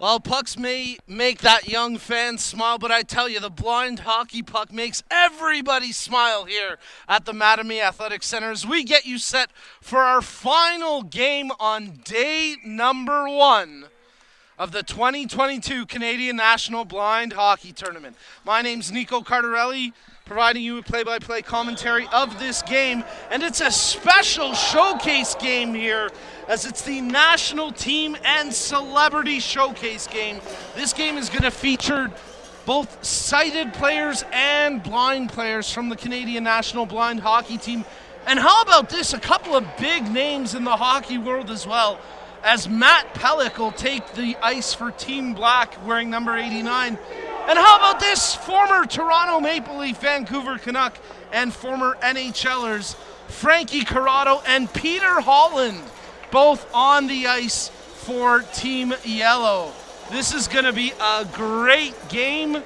Well, pucks may make that young fan smile, but I tell you, the blind hockey puck makes everybody smile here at the Mattamy Athletic Center as we get you set for our final game on day number 1 of the 2022 Canadian National Blind Hockey Tournament. My name's Nico Cardarelli, providing you with play-by-play commentary of this game, and it's a special showcase game here as it's the National Team and Celebrity Showcase game. This game is going to feature both sighted players and blind players from the Canadian National Blind Hockey Team. And how about this? A couple of big names in the hockey world as well, as Matt Pellick will take the ice for Team Black wearing number 89. And how about this? Former Toronto Maple Leaf, Vancouver Canuck, and former NHLers Frankie Corrado and Peter Holland, both on the ice for Team Yellow. This is going to be a great game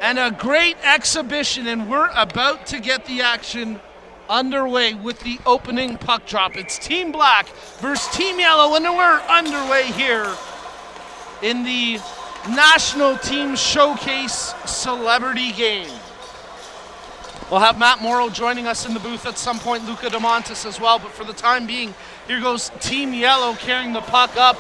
and a great exhibition, and we're about to get the action underway with the opening puck drop. It's Team Black versus Team Yellow, and we're underway here in the National Team Showcase Celebrity Game. We'll have Matt Morrow joining us in the booth at some point, Luca DeMontis as well, but for the time being, here goes Team Yellow carrying the puck up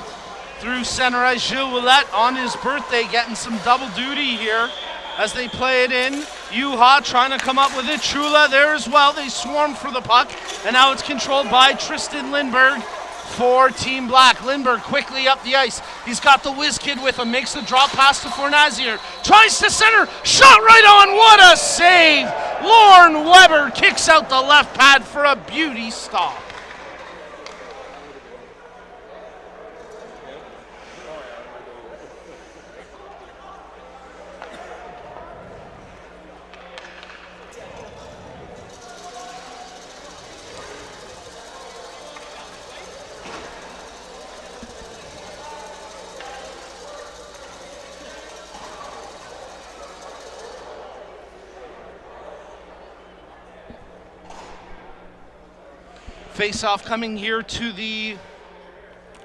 through center ice. Gilles Ouellette on his birthday getting some double duty here as they play it in. Juha trying to come up with it. Chula there as well. They swarm for the puck, and now it's controlled by Tristan Lindberg for Team Black. Lindberg quickly up the ice. He's got the whiz kid with him. Makes the drop pass to Fornazier. Tries to center. Shot right on. What a save. Lorne Weber kicks out the left pad for a beauty stop. Face-off coming here to the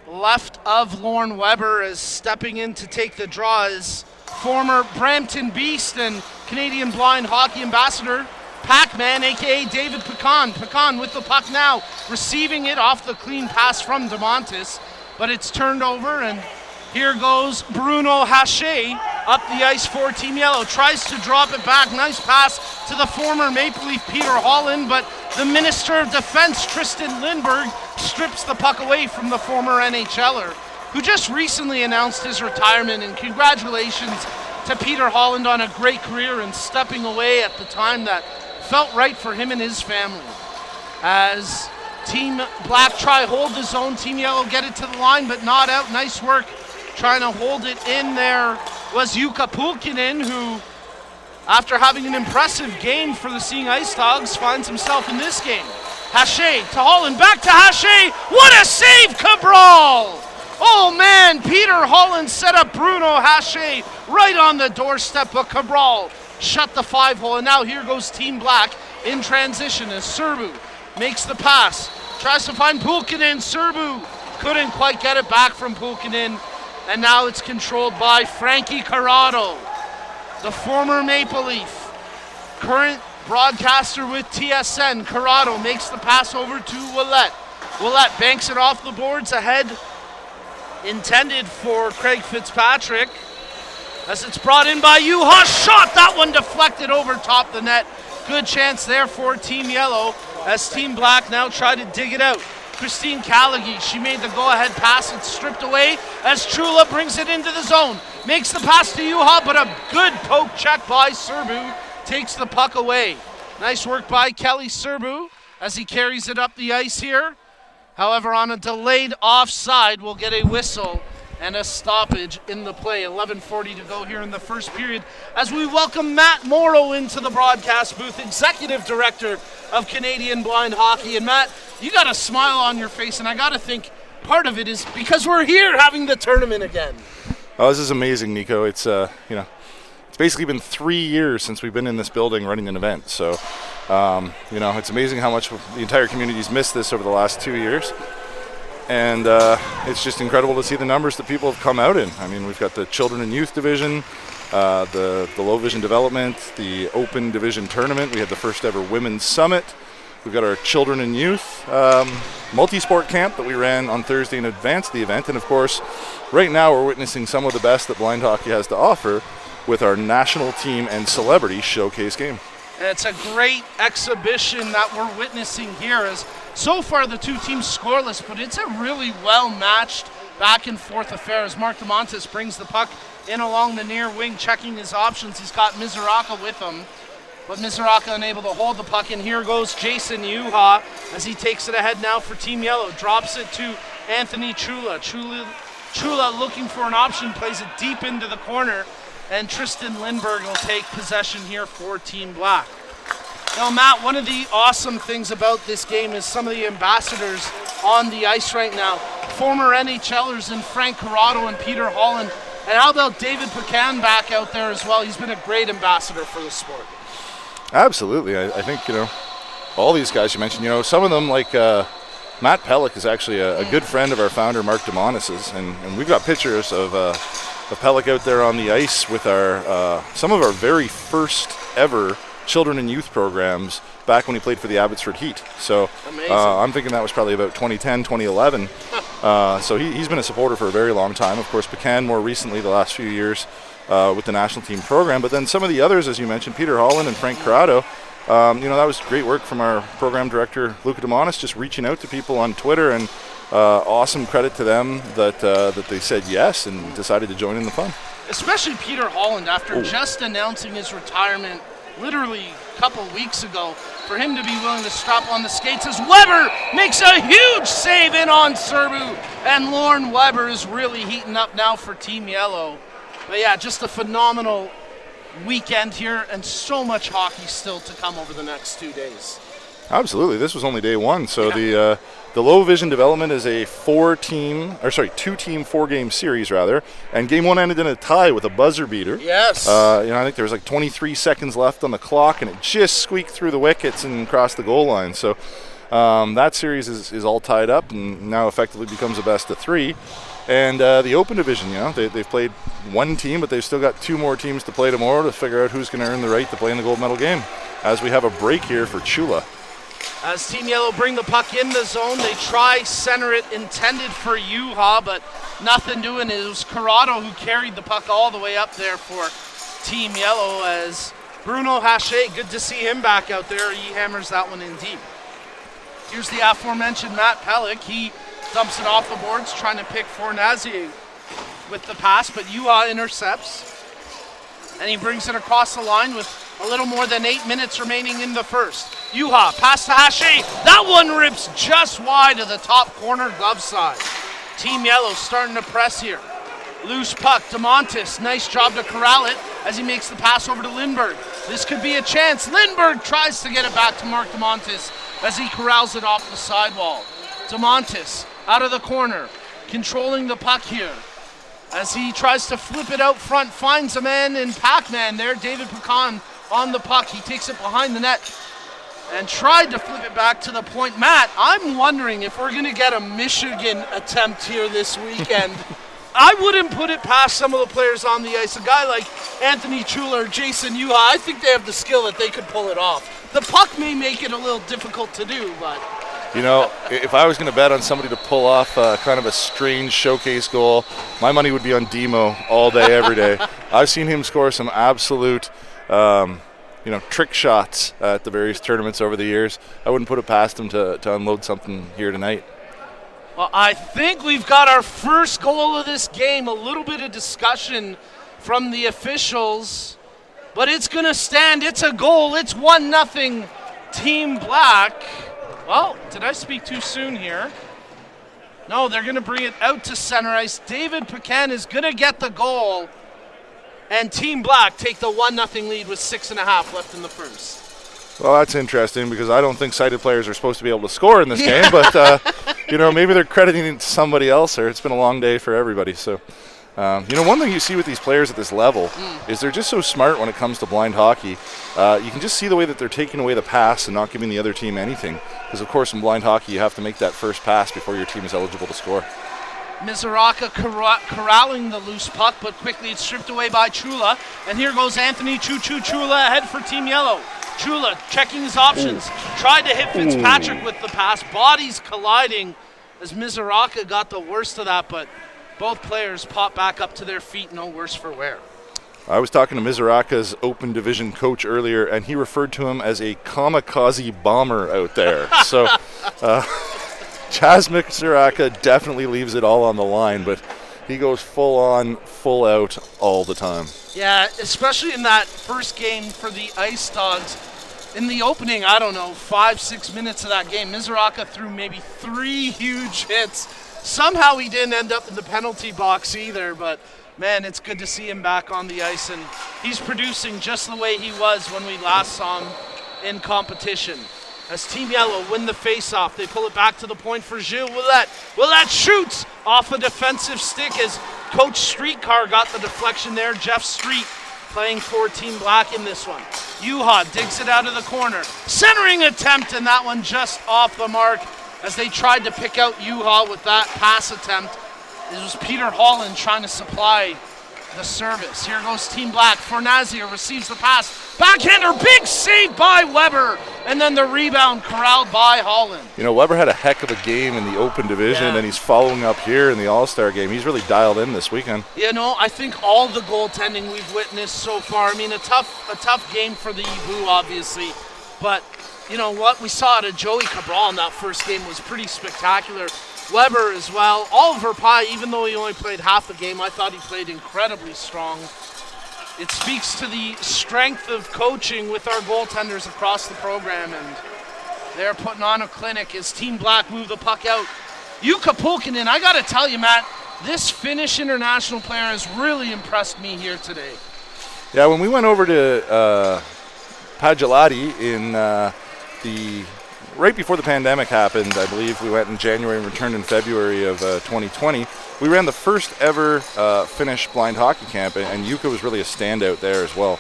left of Lorne Weber, as stepping in to take the draw is former Brampton Beast and Canadian Blind Hockey Ambassador Pac-Man, aka David Pecan. Pecan with the puck now, receiving it off the clean pass from DeMontis, but it's turned over, and here goes Bruno Haché up the ice for Team Yellow. Tries to drop it back. Nice pass to the former Maple Leaf Peter Holland, but the Minister of Defense, Tristan Lindberg, strips the puck away from the former NHLer, who just recently announced his retirement. And congratulations to Peter Holland on a great career and stepping away at the time that felt right for him and his family. As Team Black try hold the zone, Team Yellow get it to the line, but not out. Nice work trying to hold it in there was Jukka Pulkkinen, who, after having an impressive game for the Seeing Ice Dogs, finds himself in this game. Haché to Holland, back to Haché. What a save, Cabral! Oh man, Peter Holland set up Bruno Haché right on the doorstep, but Cabral shut the 5-hole. And now here goes Team Black in transition as Serbu makes the pass. Tries to find Pulkkinen. Serbu couldn't quite get it back from Pulkkinen. And now it's controlled by Frankie Corrado, the former Maple Leaf, current broadcaster with TSN. Corrado makes the pass over to Ouellette. Ouellette banks it off the boards ahead, intended for Craig Fitzpatrick, as it's brought in by Juha. Shot, that one deflected over top the net. Good chance there for Team Yellow, as Team Black now try to dig it out. Christine Callaghy, she made the go-ahead pass. It's stripped away as Chula brings it into the zone. Makes the pass to Juha, but a good poke check by Serbu takes the puck away. Nice work by Kelly Serbu as he carries it up the ice here. However, on a delayed offside, we'll get a whistle and a stoppage in the play. 11:40 to go here in the first period as we welcome Matt Morrow into the broadcast booth, Executive Director of Canadian Blind Hockey. And Matt, you got a smile on your face, and I got to think part of it is because we're here having the tournament again. Oh, this is amazing, Nico. It's it's basically been 3 years since we've been in this building running an event. So, it's amazing how much the entire community's missed this over the last 2 years. and it's just incredible to see the numbers that people have come out in. I mean, we've got the children and youth division, the low vision development, the open division tournament. We had the first ever women's summit. We've got our children and youth multi-sport camp that we ran on Thursday in advance of the event. And of course, right now we're witnessing some of the best that blind hockey has to offer with our national team and celebrity showcase game. And it's a great exhibition that we're witnessing here. As so far the two teams scoreless, but it's a really well-matched back and forth affair as Mark DeMontis brings the puck in along the near wing, checking his options. He's got Mizuraka with him, but Mizuraka unable to hold the puck. And here goes Jason Yuha as he takes it ahead now for Team Yellow. Drops it to Anthony Chula. Chula looking for an option, plays it deep into the corner, and Tristan Lindbergh will take possession here for Team Black. Now, Matt, one of the awesome things about this game is some of the ambassadors on the ice right now. Former NHLers in Frank Corrado and Peter Holland. And how about David Pecan back out there as well? He's been a great ambassador for the sport. Absolutely. I think, all these guys you mentioned, some of them like Matt Pellick is actually a good friend of our founder, Mark DeMonis's. And we've got pictures of Pellick out there on the ice with our some of our very first ever children and youth programs back when he played for the Abbotsford Heat. So I'm thinking that was probably about 2010, 2011. So he's been a supporter for a very long time. Of course, Pecan more recently the last few years with the national team program. But then some of the others, as you mentioned, Peter Holland and Frank Corrado, that was great work from our program director, Luca DeMonis, just reaching out to people on Twitter, and awesome credit to them that they said yes and decided to join in the fun. Especially Peter Holland, after just announcing his retirement literally a couple weeks ago, for him to be willing to strap on the skates as Weber makes a huge save in on Serbu, and Lauren Weber is really heating up now for Team Yellow. But yeah, just a phenomenal weekend here, and so much hockey still to come over the next 2 days. Absolutely. This was only day one. So the low vision development is a two-team 4-game series rather, and game one ended in a tie with a buzzer beater. Yes. I think there was like 23 seconds left on the clock, and it just squeaked through the wickets and crossed the goal line. So that series is all tied up and now effectively becomes a best of three. And the open division, they've played one team, but they've still got two more teams to play tomorrow to figure out who's going to earn the right to play in the gold medal game, as we have a break here for Chula. As Team Yellow bring the puck in the zone, they try center it, intended for Yuha, but nothing doing. It was Corrado who carried the puck all the way up there for Team Yellow, as Bruno Haché, good to see him back out there. He hammers that one in deep. Here's the aforementioned Matt Pellick. He dumps it off the boards, trying to pick Fornazier with the pass, but Yuha intercepts. And he brings it across the line with a little more than 8 minutes remaining in the first. Yuha, pass to Haché. That one rips just wide of the top corner glove side. Team Yellow starting to press here. Loose puck, DeMontis, nice job to corral it as he makes the pass over to Lindbergh. This could be a chance. Lindbergh tries to get it back to Mark DeMontis as he corrals it off the sidewall. DeMontis out of the corner, controlling the puck here. As he tries to flip it out front, finds a man in Pac-Man there, David Pecan on the puck. He takes it behind the net and tried to flip it back to the point. Matt, I'm wondering if we're going to get a Michigan attempt here this weekend. I wouldn't put it past some of the players on the ice. A guy like Anthony Chula or Jason Yuha, I think they have the skill that they could pull it off. The puck may make it a little difficult to do, but... if I was going to bet on somebody to pull off kind of a strange showcase goal, my money would be on Demo all day, every day. I've seen him score some absolute, trick shots at the various tournaments over the years. I wouldn't put it past him to unload something here tonight. Well, I think we've got our first goal of this game. A little bit of discussion from the officials, but it's going to stand. It's a goal. It's 1-0 Team Black. Well, did I speak too soon here? No, they're going to bring it out to center ice. David Pecan is going to get the goal, and Team Black take the 1-0 lead with 6.5 left in the first. Well, that's interesting because I don't think sighted players are supposed to be able to score in this game, but maybe they're crediting it to somebody else, or it's been a long day for everybody. So One thing you see with these players at this level is they're just so smart when it comes to blind hockey. You can just see the way that they're taking away the pass and not giving the other team anything. Because, of course, in blind hockey, you have to make that first pass before your team is eligible to score. Mizoraka corralling the loose puck, but quickly it's stripped away by Chula. And here goes Anthony Chula ahead for Team Yellow. Chula checking his options. Tried to hit Fitzpatrick with the pass. Bodies colliding as Mizoraka got the worst of that, but both players pop back up to their feet, no worse for wear. I was talking to Mizoraka's Open Division coach earlier, and he referred to him as a kamikaze bomber out there. So Chaz Mizoraka definitely leaves it all on the line, but he goes full on, full out all the time. Yeah, especially in that first game for the Ice Dogs. In the opening, 5-6 minutes of that game, Mizoraka threw maybe 3 huge hits. Somehow he didn't end up in the penalty box either, but man, it's good to see him back on the ice, and he's producing just the way he was when we last saw him in competition. As Team Yellow win the face-off, they pull it back to the point for Gilles Ouellette. Ouellette shoots off a defensive stick as Coach Streetcar got the deflection there. Jeff Street playing for Team Black in this one. Yuha digs it out of the corner. Centering attempt, and that one just off the mark as they tried to pick out Yuha with that pass attempt. It was Peter Holland trying to supply the service. Here goes Team Black. Fornazier receives the pass. Backhander, big save by Weber. And then the rebound corralled by Holland. Weber had a heck of a game in the Open Division, and he's following up here in the All-Star game. He's really dialed in this weekend. I think all the goaltending we've witnessed so far, a tough game for the Ebu, obviously. But what we saw out of Joey Cabral in that first game was pretty spectacular. Weber as well. Oliver Pye, even though he only played half the game, I thought he played incredibly strong. It speaks to the strength of coaching with our goaltenders across the program, and they're putting on a clinic as Team Black move the puck out. Jukka Pulkkinen, I got to tell you, Matt, this Finnish international player has really impressed me here today. Yeah, when we went over to Pajalati in right before the pandemic happened, I believe we went in January and returned in February of 2020. We ran the first ever Finnish blind hockey camp, and Jukka was really a standout there as well.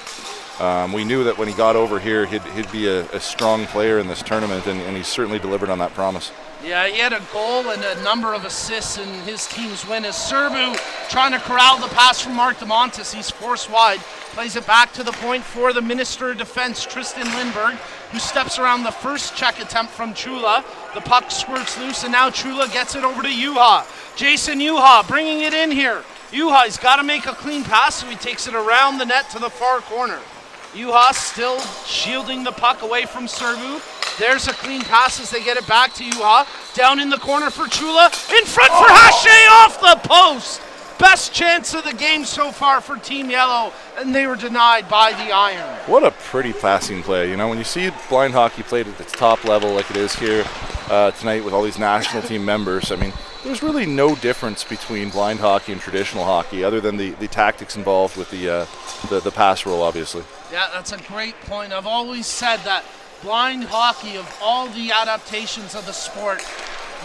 We knew that when he got over here, he'd be a strong player in this tournament, and he certainly delivered on that promise. Yeah, he had a goal and a number of assists in his team's win as Serbu trying to corral the pass from Mark DeMontis. He's forced wide, plays it back to the point for the Minister of Defense, Tristan Lindberg, who steps around the first check attempt from Chula. The puck squirts loose, and now Chula gets it over to Juha. Jason Juha bringing it in here. Juha's got to make a clean pass, so he takes it around the net to the far corner. Juha still shielding the puck away from Serbu. There's a clean pass as they get it back to Juha. Down in the corner for Chula. In front for Hache off the post. Best chance of the game so far for Team Yellow, and they were denied by the Iron. What a pretty passing play. When you see blind hockey played at its top level like it is here tonight with all these national team members, there's really no difference between blind hockey and traditional hockey other than the tactics involved with the pass roll, obviously. Yeah, that's a great point. I've always said that blind hockey, of all the adaptations of the sport,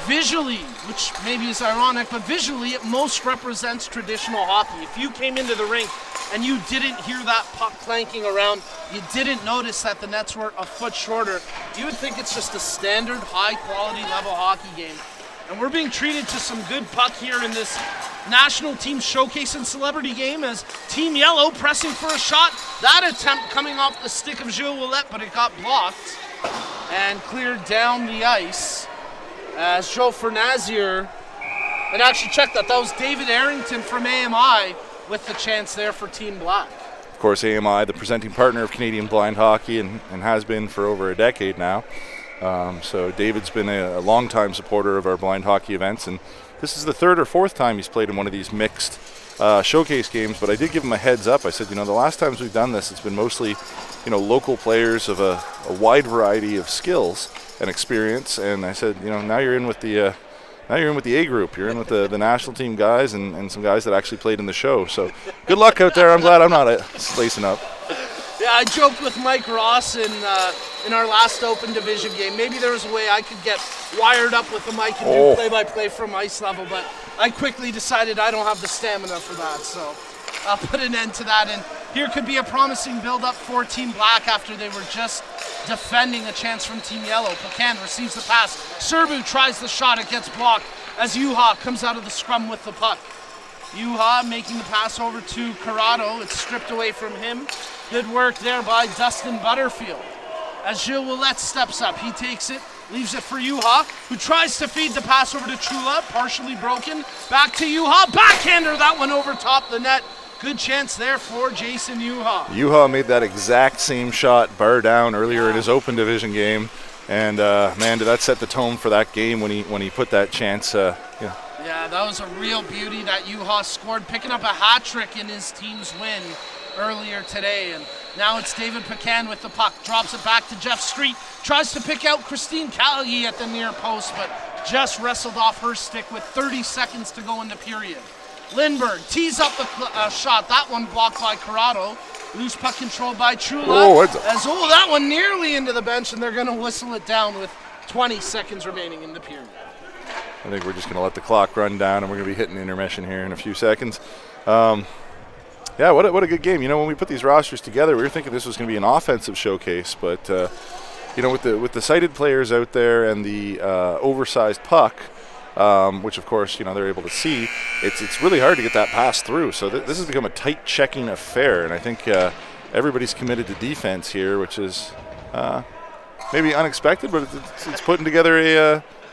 visually, which maybe is ironic, but visually it most represents traditional hockey. If you came into the rink and you didn't hear that puck clanking around, you didn't notice that the nets were a foot shorter, you would think it's just a standard high-quality level hockey game. And we're being treated to some good puck here in this national team showcase and celebrity game as Team Yellow pressing for a shot. That attempt coming off the stick of Gilles Ouellette, but it got blocked and cleared down the ice as Joe Fornazier, and actually check that was David Arrington from AMI with the chance there for Team Black. Of course, AMI, the presenting partner of Canadian Blind Hockey, and has been for over a decade now. So David's been a long-time supporter of our blind hockey events, and this is the third or fourth time he's played in one of these mixed showcase games, but I did give him a heads up. I said, the last times we've done this, it's been mostly, local players of a wide variety of skills and experience, and I said, now you're in with the A group. You're in with the national team guys and some guys that actually played in the show. So good luck out there. I'm glad I'm not lacing up. Yeah, I joked with Mike Ross in our last Open Division game. Maybe there was a way I could get wired up with the mic and do play-by-play from ice level, but I quickly decided I don't have the stamina for that, so I'll put an end to that. And here could be a promising build-up for Team Black after they were just defending a chance from Team Yellow. Pecan receives the pass. Serbu tries the shot. It gets blocked as Yuha comes out of the scrum with the puck. Yuha making the pass over to Corrado. It's stripped away from him. Good work there by Dustin Butterfield. As Gilles Willette steps up, he takes it, leaves it for Yuha, who tries to feed the pass over to Chula, partially broken. Back to Yuha, backhander, that one over top the net. Good chance there for Jason Yuha. Yuha made that exact same shot bar down earlier in his open division game, and man, did that set the tone for that game when he put that chance. Yeah, that was a real beauty that Yuha scored, picking up a hat trick in his team's win earlier today. And now it's David Pecan with the puck, drops it back to Jeff Street, tries to pick out Christine Callagy at the near post, but just wrestled off her stick with 30 seconds to go in the period. Lindbergh tees up the shot, that one blocked by Corrado. Loose puck controlled by Chula. That one nearly into the bench, and they're going to whistle it down with 20 seconds remaining in the period. I think we're just going to let the clock run down, and we're going to be hitting intermission here in a few seconds. Yeah, what a good game. You know, when we put these rosters together, we were thinking this was going to be an offensive showcase, but you know, with the sighted players out there and the oversized puck, which of course, you know, they're able to see, it's really hard to get that pass through. So this has become a tight checking affair, and I think everybody's committed to defense here, which is maybe unexpected, but it's putting together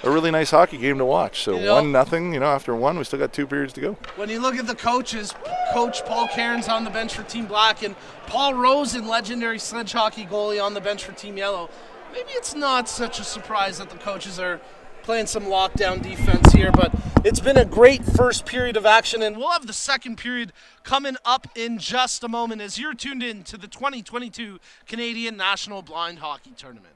a really nice hockey game to watch. So 1-0, you know, after one, we still got 2 periods to go. When you look at the coaches, Coach Paul Cairns on the bench for Team Black and Paul Rosen, legendary sledge hockey goalie, on the bench for Team Yellow, maybe it's not such a surprise that the coaches are playing some lockdown defense here, but it's been a great first period of action, and we'll have the second period coming up in just a moment as you're tuned in to the 2022 Canadian National Blind Hockey Tournament.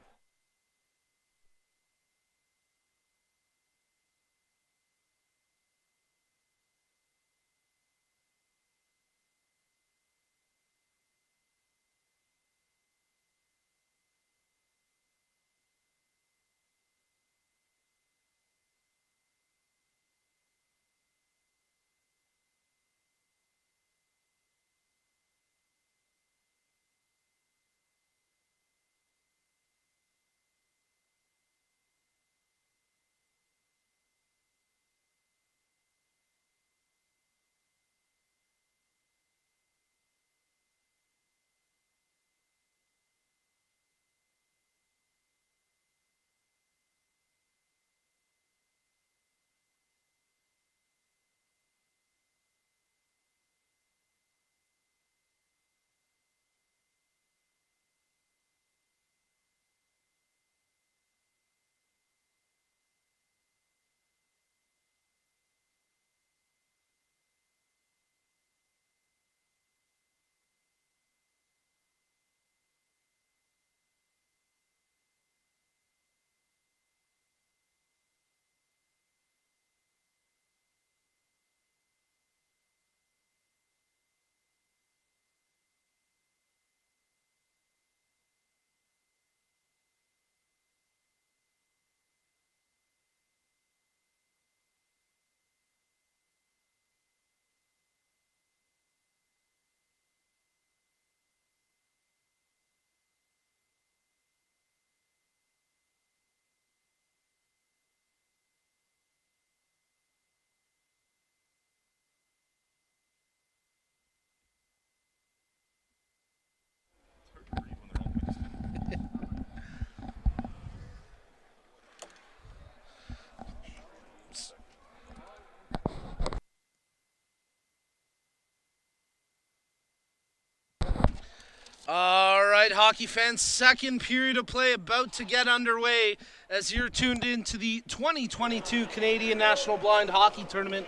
All right, hockey fans, second period of play about to get underway as you're tuned in to the 2022 Canadian National Blind Hockey Tournament.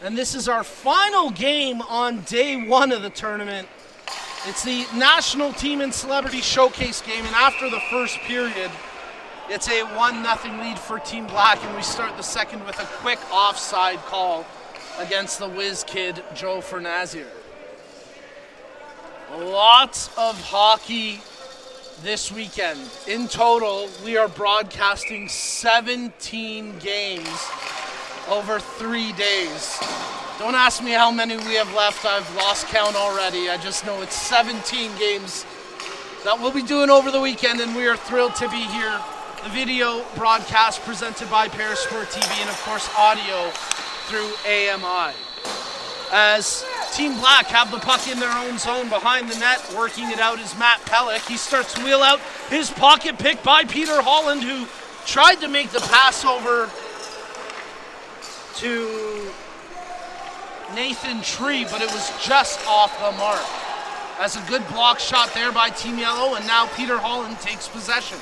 And this is our final game on day one of the tournament. It's the National Team and Celebrity Showcase game, and after the first period, it's a 1-0 lead for Team Black, and we start the second with a quick offside call against the whiz kid, Joe Fernazier. Lots of hockey this weekend. In total, we are broadcasting 17 games over 3 days. Don't ask me how many we have left. I've lost count already. I just know it's 17 games that we'll be doing over the weekend, and we are thrilled to be here. The video broadcast presented by Parasport TV, and of course audio through AMI. As Team Black have the puck in their own zone behind the net, working it out is Matt Pellick. He starts to wheel out his pocket pick by Peter Holland, who tried to make the pass over to Nathan Tree, but it was just off the mark. As a good block shot there by Team Yellow, and now Peter Holland takes possession.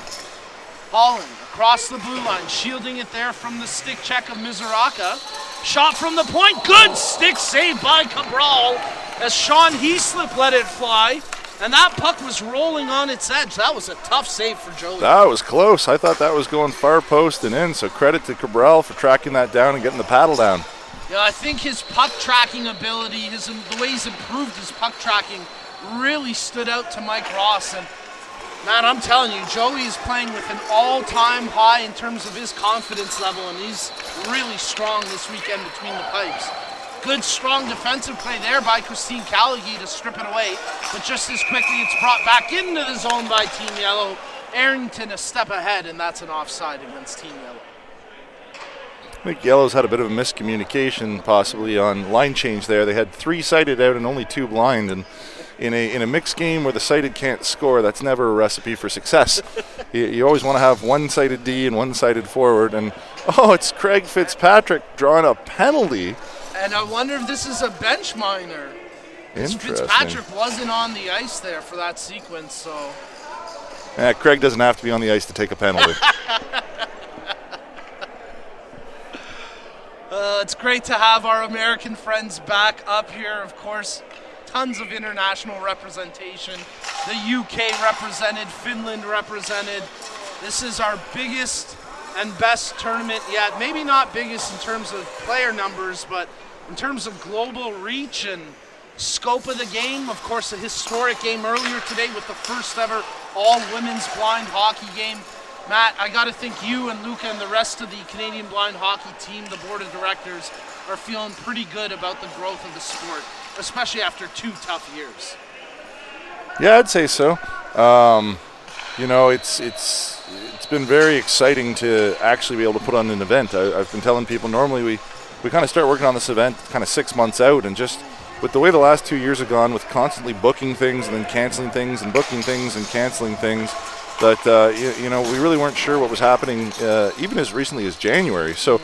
Holland across the blue line, shielding it there from the stick check of Mizuraka. Shot from the point, good stick save by Cabral as Sean Heaslip let it fly, and that puck was rolling on its edge. That was a tough save for Joey. That was close. I thought that was going far post and in, so credit to Cabral for tracking that down and getting the paddle down. Yeah, I think his puck tracking ability, the way he's improved his puck tracking, really stood out to Mike Ross. And man, I'm telling you, Joey is playing with an all-time high in terms of his confidence level, and he's really strong this weekend between the pipes. Good, strong defensive play there by Christine Callaghy to strip it away, but just as quickly it's brought back into the zone by Team Yellow. Arrington a step ahead, and that's an offside against Team Yellow. I think Yellow's had a bit of a miscommunication possibly on line change there. They had 3 sighted out and only 2 blind, and in a mixed game where the sighted can't score, that's never a recipe for success. you always want to have 1-sided D and 1-sided forward, and it's Craig Fitzpatrick drawing a penalty. And I wonder if this is a bench minor. Interesting. Fitzpatrick wasn't on the ice there for that sequence, so. Yeah, Craig doesn't have to be on the ice to take a penalty. It's great to have our American friends back up here, of course. Tons of international representation. The UK represented, Finland represented. This is our biggest and best tournament yet. Maybe not biggest in terms of player numbers, but in terms of global reach and scope of the game. Of course, a historic game earlier today with the first ever all-women's blind hockey game. Matt, I got to think you and Luca and the rest of the Canadian Blind Hockey team, the board of directors, are feeling pretty good about the growth of the sport, especially after 2 tough years. Yeah, I'd say so. It's been very exciting to actually be able to put on an event. I've been telling people normally we kind of start working on this event kind of 6 months out, and just with the way the last 2 years have gone with constantly booking things and then canceling things and booking things and canceling things, that we really weren't sure what was happening even as recently as January. So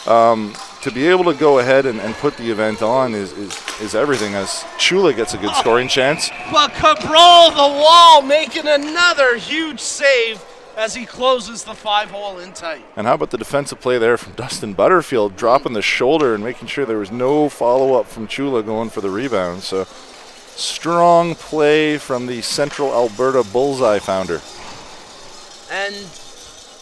to be able to go ahead and put the event on is everything, as Chula gets a good scoring chance. But Cabral, the wall, making another huge save as he closes the 5-hole in tight. And how about the defensive play there from Dustin Butterfield, dropping the shoulder and making sure there was no follow-up from Chula going for the rebound. So strong play from the Central Alberta Bullseye founder. And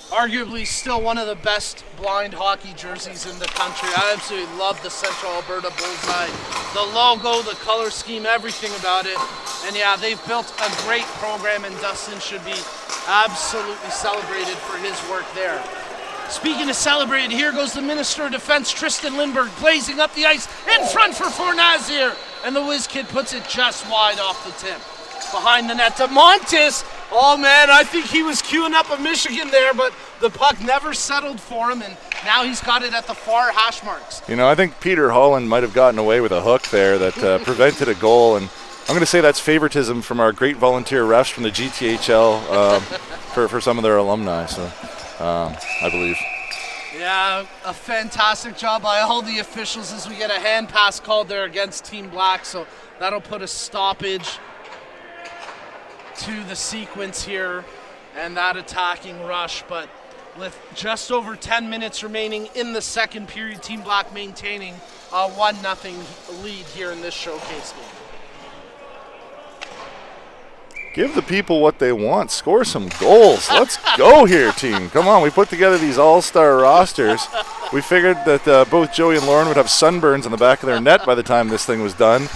arguably still one of the best blind hockey jerseys in the country. I absolutely love the Central Alberta Bullseye. The logo, the color scheme, everything about it. And yeah, they've built a great program, and Dustin should be absolutely celebrated for his work there. Speaking of celebrated, here goes the Minister of Defense, Tristan Lindbergh, blazing up the ice in front for Fornazier. And the Whiz Kid puts it just wide off the tip. Behind the net to Montes. Oh man, I think he was queuing up a Michigan there, but the puck never settled for him, and now he's got it at the far hash marks. I think Peter Holland might have gotten away with a hook there that prevented a goal, and I'm going to say that's favoritism from our great volunteer refs from the GTHL for some of their alumni, so I believe. Yeah, a fantastic job by all the officials as we get a hand pass called there against Team Black, so that'll put a stoppage to the sequence here and that attacking rush. But with just over 10 minutes remaining in the second period, Team Black maintaining a 1-0 lead here in this showcase game. Give the people what they want. Score some goals. Let's go here, team. Come on, we put together these all-star rosters. We figured that both Joey and Lauren would have sunburns on the back of their net by the time this thing was done.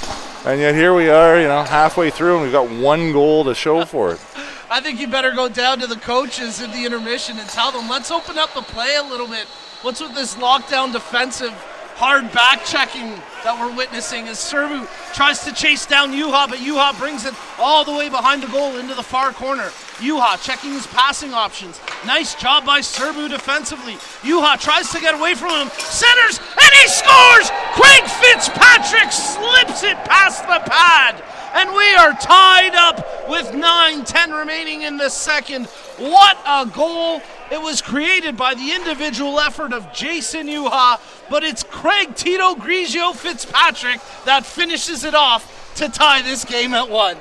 And yet here we are, halfway through, and we've got 1 goal to show for it. I think you better go down to the coaches in the intermission and tell them, let's open up the play a little bit. What's with this lockdown defensive hard back checking that we're witnessing as Serbu tries to chase down Juha, but Juha brings it all the way behind the goal into the far corner. Juha checking his passing options. Nice job by Serbu defensively. Juha tries to get away from him, centers, and he scores! Craig Fitzpatrick slips it past the pad, and we are tied up with 9:10 remaining in the second. What a goal! It was created by the individual effort of Jason Juha, but it's Craig Tito Grigio Fitzpatrick that finishes it off to tie this game at 1.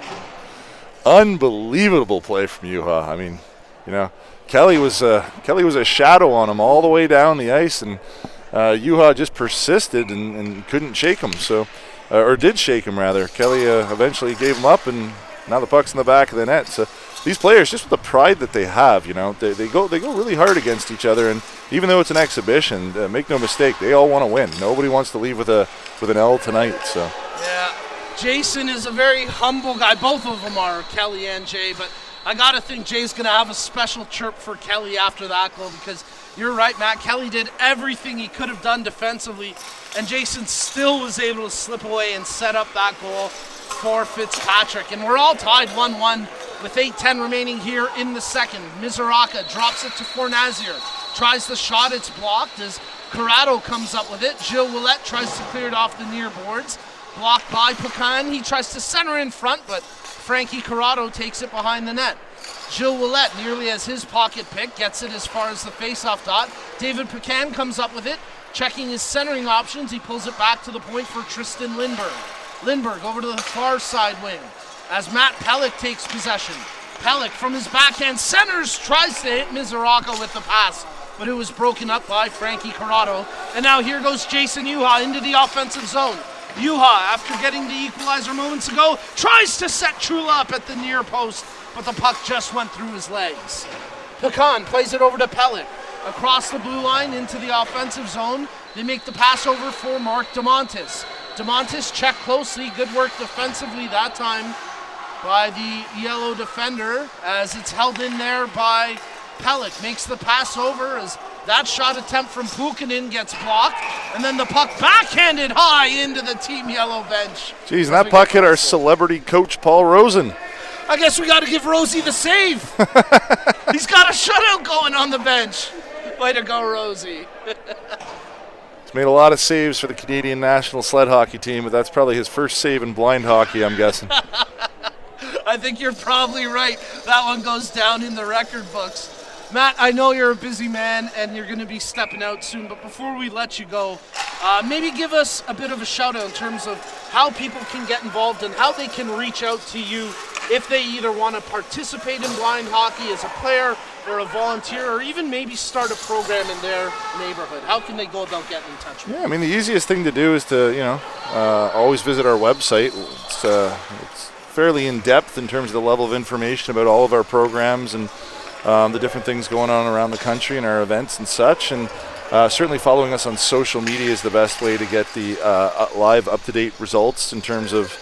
Unbelievable play from Juha. I mean, Kelly was a shadow on him all the way down the ice, and Juha just persisted and couldn't shake him. So, or did shake him rather. Kelly eventually gave him up, and now the puck's in the back of the net. So these players, just with the pride that they have, they go really hard against each other, and even though it's an exhibition, make no mistake, they all want to win. Nobody wants to leave with an L tonight. So yeah, Jason is a very humble guy. Both of them are, Kelly and Jay, but I gotta think Jay's gonna have a special chirp for Kelly after that goal, because you're right, Matt. Kelly did everything he could have done defensively, and Jason still was able to slip away and set up that goal for Fitzpatrick. And we're all tied 1-1 with 8:10 remaining here in the second. Mizuraka drops it to Fornazier. Tries the shot, it's blocked as Corrado comes up with it. Gilles Ouellette tries to clear it off the near boards. Blocked by Pecan. He tries to center in front, but Frankie Corrado takes it behind the net. Gilles Ouellette nearly has his pocket pick, gets it as far as the face-off dot. David Pecan comes up with it, checking his centering options. He pulls it back to the point for Tristan Lindberg. Lindberg over to the far side wing as Matt Pellick takes possession. Pellick from his backhand centers, tries to hit Mizuraka with the pass, but it was broken up by Frankie Corrado. And now here goes Jason Juha into the offensive zone. Juha, after getting the equalizer moments ago, tries to set Trula up at the near post, but the puck just went through his legs. Pecan plays it over to Pellick. Across the blue line into the offensive zone, they make the pass over for Mark DeMontis. DeMontis checked closely, good work defensively that time by the yellow defender as it's held in there by Pellick. Makes the pass over as that shot attempt from Pukkanen gets blocked, and then the puck backhanded high into the Team Yellow bench. Jeez, and that puck hit our celebrity coach Paul Rosen. I guess we got to give Rosie the save. He's got a shutout going on the bench. Way to go, Rosie. He's made a lot of saves for the Canadian national sled hockey team, but that's probably his first save in blind hockey, I'm guessing. I think you're probably right. That one goes down in the record books. Matt, I know you're a busy man and you're going to be stepping out soon, but before we let you go, maybe give us a bit of a shout out in terms of how people can get involved and how they can reach out to you if they either want to participate in blind hockey as a player or a volunteer, or even maybe start a program in their neighborhood. How can they go about getting in touch with you? Yeah, I mean, the easiest thing to do is to, always visit our website. It's fairly in-depth in terms of the level of information about all of our programs and the different things going on around the country and our events and such. And certainly following us on social media is the best way to get the live up-to-date results in terms of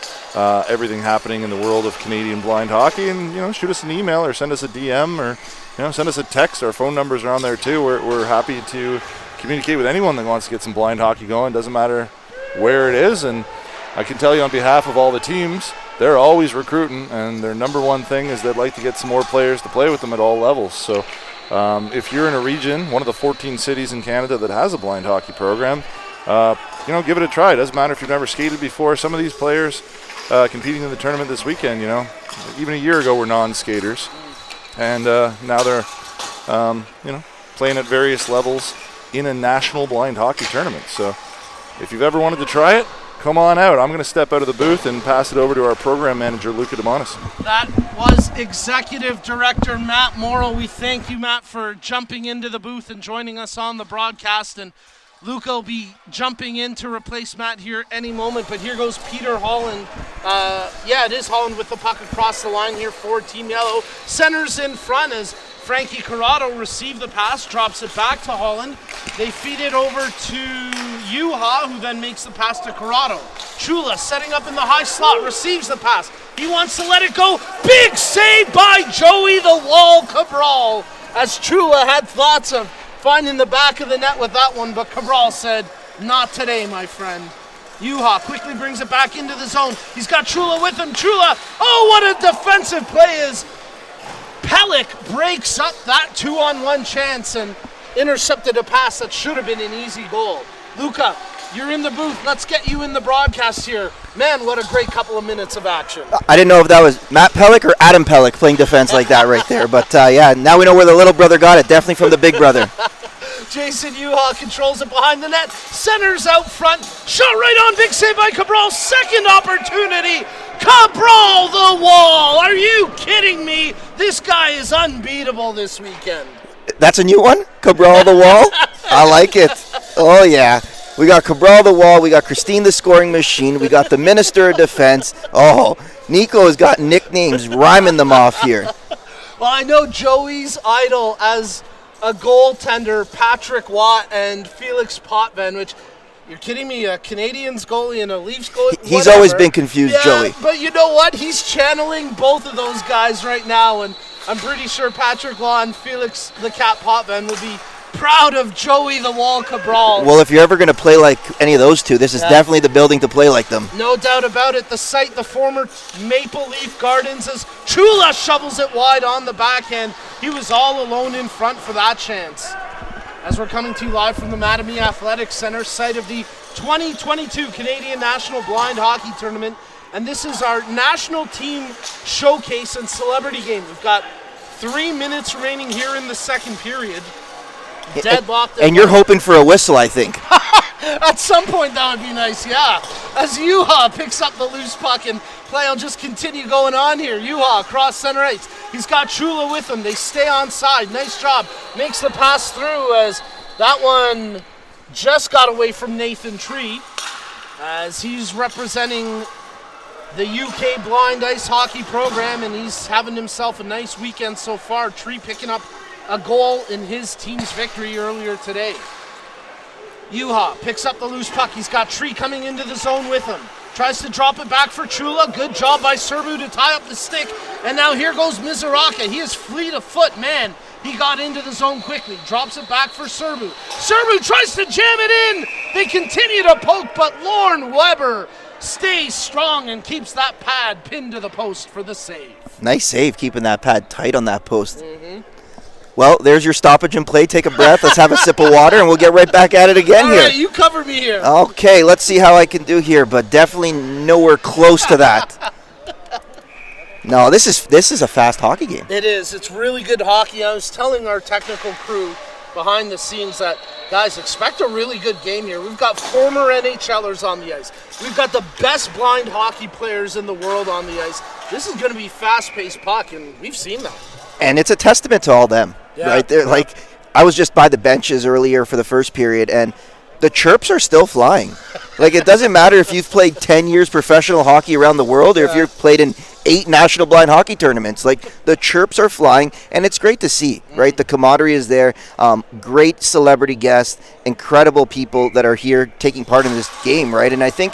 everything happening in the world of Canadian blind hockey. And, shoot us an email or send us a DM or, send us a text. Our phone numbers are on there too. We're happy to communicate with anyone that wants to get some blind hockey going. Doesn't matter where it is. And I can tell you on behalf of all the teams, they're always recruiting, and their number one thing is they'd like to get some more players to play with them at all levels. So if you're in a region, one of the 14 cities in Canada that has a blind hockey program, give it a try. It doesn't matter if you've never skated before. Some of these players competing in the tournament this weekend, even a year ago were non-skaters. And now they're, playing at various levels in a national blind hockey tournament. So if you've ever wanted to try it, come on out. I'm going to step out of the booth and pass it over to our program manager, Luca DeMonis. That was Executive Director Matt Morrow. We thank you, Matt, for jumping into the booth and joining us on the broadcast. And Luca will be jumping in to replace Matt here any moment. But here goes Peter Holland. It is Holland with the puck across the line here for Team Yellow. Centers in front as Frankie Corrado received the pass, drops it back to Holland. They feed it over to Juha, who then makes the pass to Corrado. Chula setting up in the high slot, receives the pass. He wants to let it go. Big save by Joey the Wall Cabral, as Chula had thoughts of finding the back of the net with that one, but Cabral said, not today, my friend. Juha quickly brings it back into the zone. He's got Chula with him. Chula, oh, what a defensive play is. Pelech breaks up that 2-on-1 chance and intercepted a pass that should have been an easy goal. Luca, you're in the booth. Let's get you in the broadcast here. Man, what a great couple of minutes of action. I didn't know if that was Matt Pelech or Adam Pelech playing defense like that right there. But, yeah, now we know where the little brother got it. Definitely from the big brother. Jason Juha controls it behind the net. Centers out front. Shot right on. Big save by Cabral. Second opportunity. Cabral the wall. Are you kidding me? This guy is unbeatable this weekend. That's a new one? Cabral the wall? I like it. Oh, yeah. We got Cabral the wall. We got Christine the scoring machine. We got the minister of defense. Oh, Nico has got nicknames, rhyming them off here. Well, I know Joey's idol as a goaltender, Patrick Watt and Felix Potvin, which, you're kidding me, a Canadiens goalie and a Leafs goalie? He's always been confused, Joey. But you know what? He's channeling both of those guys right now, and I'm pretty sure Patrick Watt and Felix the Cat Potvin will be proud of Joey the Wall Cabral. Well, if you're ever going to play like any of those two, this is definitely the building to play like them. No doubt about it. The site, the former Maple Leaf Gardens, as Chula shovels it wide on the backhand. He was all alone in front for that chance. As we're coming to you live from the Mattamy Athletic Center, site of the 2022 Canadian National Blind Hockey Tournament. And this is our national team showcase and celebrity game. We've got 3 minutes remaining here in the second period. Deadlocked. And you're hoping for a whistle, I think. At some point, that would be nice, yeah. As Juha picks up the loose puck and play will just continue going on here. Juha across center ice. He's got Chula with him. They stay on side. Nice job. Makes the pass through as that one just got away from Nathan Tree as he's representing the UK Blind Ice Hockey program, and he's having himself a nice weekend so far. Tree picking up a goal in his team's victory earlier today. Juha picks up the loose puck. He's got Tree coming into the zone with him. Tries to drop it back for Chula. Good job by Serbu to tie up the stick. And now here goes Mizuraka. He is fleet of foot, man. He got into the zone quickly. Drops it back for Serbu. Serbu tries to jam it in. They continue to poke, but Lorne Weber stays strong and keeps that pad pinned to the post for the save. Nice save, keeping that pad tight on that post. Well, there's your stoppage and play. Take a breath. Let's have a sip of water, and we'll get right back at it again here. All right, you cover me here. Okay, let's see how I can do here, but definitely nowhere close to that. No, this is a fast hockey game. It is. It's really good hockey. I was telling our technical crew behind the scenes that, guys, expect a really good game here. We've got former NHLers on the ice. We've got the best blind hockey players in the world on the ice. This is going to be fast-paced puck, and we've seen that. And it's a testament to all them, right there. Like, I was just by the benches earlier for the first period, and the chirps are still flying. Like, it doesn't matter if you've played 10 years professional hockey around the world or if you've played in 8 national blind hockey tournaments. Like, the chirps are flying, and it's great to see, right? The camaraderie is there. Great celebrity guests, incredible people that are here taking part in this game, right? And I think,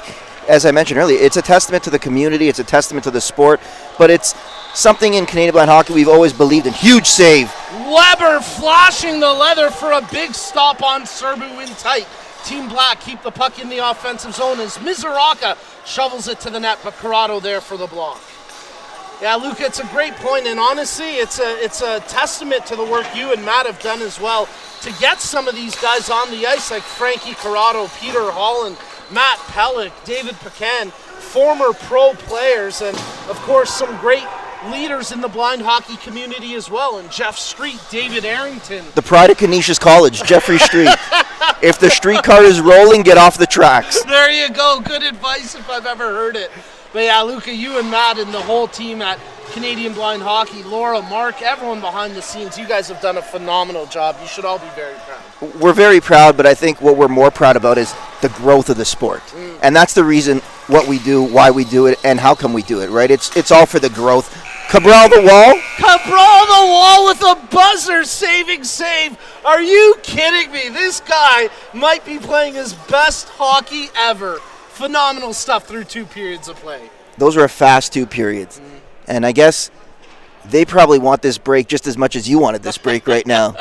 as I mentioned earlier, it's a testament to the community. It's a testament to the sport, but it's something in Canadian blind hockey we've always believed in. Huge save. Weber flashing the leather for a big stop on Serbu in tight. Team Black keep the puck in the offensive zone as Mizuraka shovels it to the net, but Corrado there for the block. Yeah, Luca, it's a great point, and honestly, it's a testament to the work you and Matt have done as well to get some of these guys on the ice, like Frankie Corrado, Peter Holland, Matt Pelech, David Pecan, former pro players, and of course some great leaders in the blind hockey community as well, and Jeff Street, David Arrington. The pride of Canisius College, Jeffrey Street. If the streetcar is rolling, get off the tracks. There you go. Good advice if I've ever heard it. But yeah, Luca, you and Matt and the whole team at Canadian Blind Hockey, Laura, Mark, everyone behind the scenes, you guys have done a phenomenal job. You should all be very proud. We're very proud, but I think what we're more proud about is the growth of the sport. And that's the reason what we do, why we do it, and how come we do it, right? It's all for the growth. Cabral the wall. Cabral the wall with a buzzer-saving save. Are you kidding me? This guy might be playing his best hockey ever. Phenomenal stuff through 2 periods of play. Those were a fast 2 periods. And I guess they probably want this break just as much as you wanted this break right now.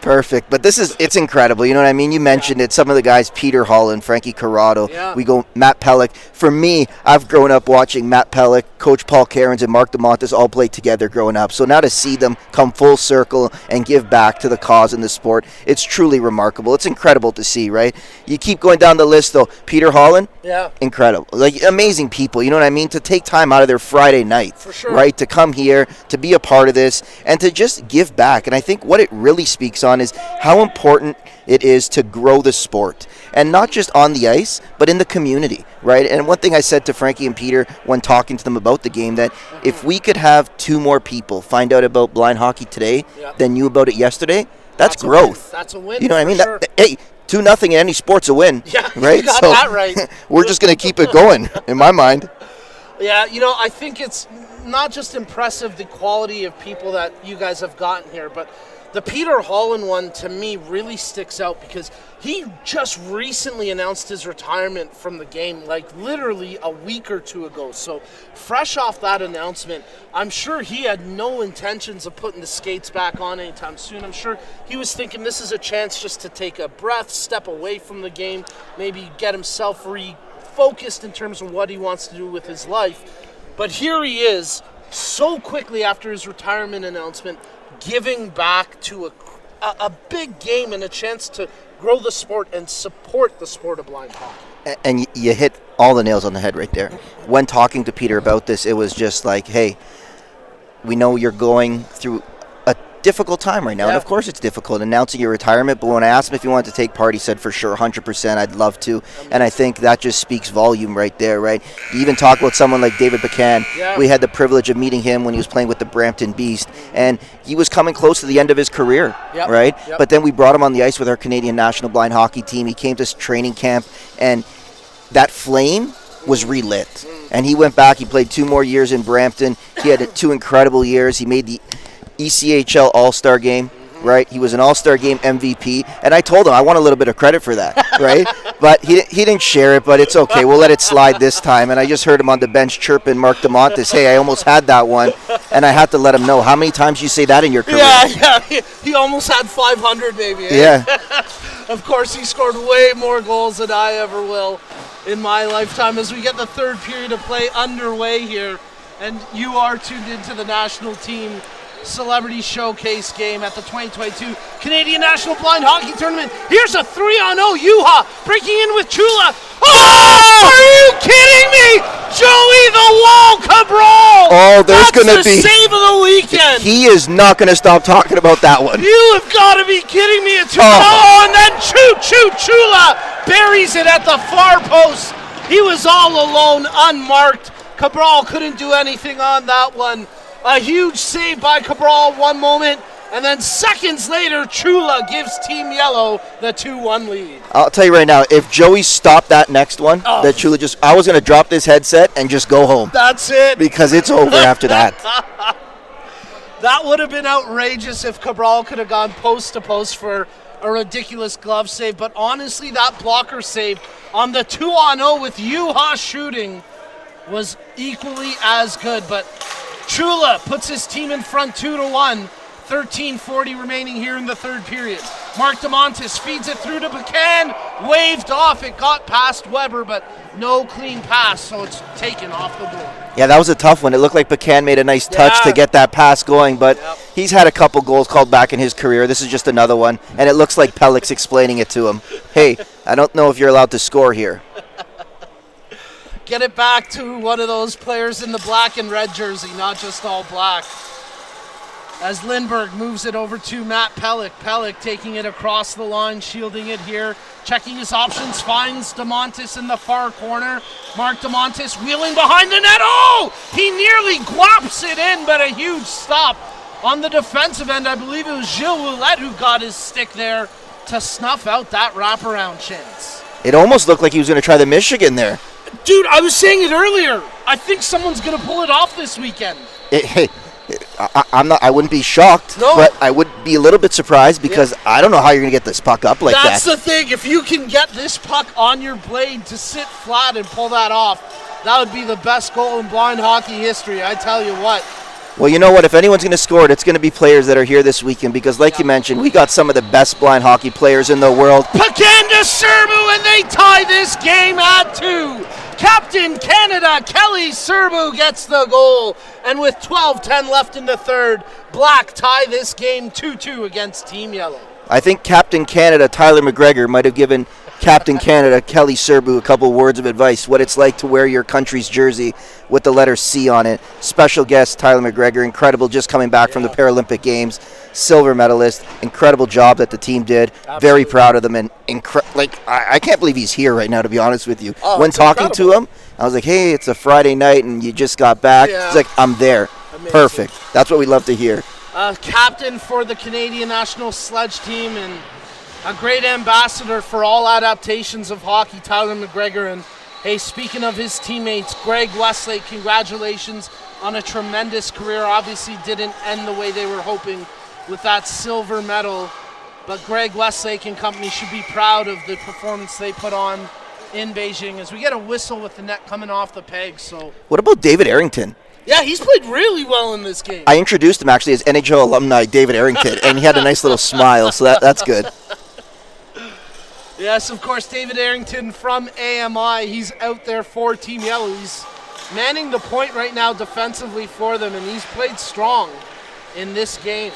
Perfect. But it's incredible. You know what I mean? You mentioned it. Some of the guys, Peter Holland, Frankie Corrado. Yeah. We go Matt Pelech. For me, I've grown up watching Matt Pelech, Coach Paul Cairns, and Mark DeMontis all play together growing up. So now to see them come full circle and give back to the cause in the sport, it's truly remarkable. It's incredible to see, right? You keep going down the list, though. Peter Holland, Yeah. incredible. Like, amazing people, you know what I mean? To take time out of their Friday night, For sure. right? To come here, to be a part of this, and to just give back. And I think what it really speaks on is how important it is to grow the sport. And not just on the ice, but in the community, right? And one thing I said to Frankie and Peter when talking to them about the game, that if we could have 2 more people find out about blind hockey today than knew about it yesterday, that's growth. That's a win. You know what I mean? for sure. Hey, 2-0 in any sport's a win. Yeah, right. you got that right. We're just going to keep it going, in my mind. Yeah, I think it's not just impressive the quality of people that you guys have gotten here, but the Peter Holland one to me really sticks out because he just recently announced his retirement from the game, like literally a week or 2 ago. So fresh off that announcement, I'm sure he had no intentions of putting the skates back on anytime soon. I'm sure he was thinking this is a chance just to take a breath, step away from the game, maybe get himself refocused in terms of what he wants to do with his life. But here he is, so quickly after his retirement announcement, giving back to a big game and a chance to grow the sport and support the sport of blind hockey. And you hit all the nails on the head right there. When talking to Peter about this, it was just like, hey, we know you're going through a difficult time right now. Yeah. And of course it's difficult announcing your retirement, but when I asked him if he wanted to take part, he said for sure, 100%, I'd love to. And I think that just speaks volume right there, right? You even talk about someone like David Buchan. Yeah. We had the privilege of meeting him when he was playing with the Brampton Beast, and he was coming close to the end of his career, Yep. right? Yep. But then we brought him on the ice with our Canadian national blind hockey team. He came to training camp, and that flame was relit. And he went back. He played 2 more years in Brampton. He had 2 incredible years. He made the ECHL All-Star game, right? He was an All-Star game MVP. And I told him I want a little bit of credit for that, right? But he didn't share it, but it's okay. We'll let it slide this time. And I just heard him on the bench chirping Mark DeMontis, hey, I almost had that one. And I had to let him know. How many times you say that in your career? Yeah. He almost had 500 maybe. Eh? Yeah. Of course, he scored way more goals than I ever will in my lifetime as we get the third period of play underway here. And you are tuned into the national team Celebrity Showcase game at the 2022 Canadian National Blind Hockey Tournament. Here's a 3-on-0 Yuha breaking in with Chula. Oh! Are you kidding me? Joey the Wall Cabral! Oh, there's going to be... That's the save of the weekend. He is not going to stop talking about that one. You have got to be kidding me. And then Chula buries it at the far post. He was all alone, unmarked. Cabral couldn't do anything on that one. A huge save by Cabral one moment, and then seconds later, Chula gives Team Yellow the 2-1 lead. I'll tell you right now, if Joey stopped that next one, that Chula I was going to drop this headset and just go home. That's it. Because it's over after that. That would have been outrageous if Cabral could have gone post to post for a ridiculous glove save, but honestly, that blocker save on the 2-on-0 with Yuha shooting was equally as good, but Chula puts his team in front 2-1. 13:40 remaining here in the third period. Mark DeMontis feeds it through to Buchan. Waved off. It got past Weber, but no clean pass, so it's taken off the board. Yeah, that was a tough one. It looked like Buchan made a nice touch to get that pass going, but he's had a couple goals called back in his career. This is just another one, and it looks like Pelech's explaining it to him. Hey, I don't know if you're allowed to score here. Get it back to one of those players in the black and red jersey, not just all black. As Lindbergh moves it over to Matt Pelech. Pelech taking it across the line, shielding it here. Checking his options, finds DeMontis in the far corner. Mark DeMontis wheeling behind the net. Oh! He nearly guaps it in, but a huge stop on the defensive end. I believe it was Gilles Ouellette who got his stick there to snuff out that wraparound chance. It almost looked like he was going to try the Michigan there. Dude, I was saying it earlier. I think someone's going to pull it off this weekend. I wouldn't be shocked, but I would be a little bit surprised because I don't know how you're going to get this puck up like that. That's the thing. If you can get this puck on your blade to sit flat and pull that off, that would be the best goal in blind hockey history. I tell you what. Well, you know what? If anyone's going to score it, it's going to be players that are here this weekend because, like you mentioned, we got some of the best blind hockey players in the world. Pakanda Serbu, and they tie this game at 2. Captain Canada, Kelly Serbu, gets the goal. And with 12:10 left in the third, Black tie this game 2-2 against Team Yellow. I think Captain Canada, Tyler McGregor, might have given Captain Canada, Kelly Serbu, a couple words of advice, what it's like to wear your country's jersey with the letter C on it. Special guest, Tyler McGregor, incredible, just coming back from the Paralympic Games, silver medalist, incredible job that the team did. Absolutely. Very proud of them, and I can't believe he's here right now, to be honest with you. When talking to him, I was like, hey, it's a Friday night and you just got back. He's like, I'm there. Amazing. Perfect. That's what we love to hear. Captain for the Canadian national sledge team and a great ambassador for all adaptations of hockey, Tyler McGregor. And hey, speaking of his teammates, Greg Westlake, congratulations on a tremendous career. Obviously didn't end the way they were hoping with that silver medal, but Greg Westlake and company should be proud of the performance they put on in Beijing as we get a whistle with the net coming off the peg. So what about David Arrington? Yeah, he's played really well in this game. I introduced him actually as NHL alumni David Arrington, and he had a nice little smile, so that's good. Yes, of course, David Arrington from AMI. He's out there for Team Yellow. He's manning the point right now defensively for them, and he's played strong in this game.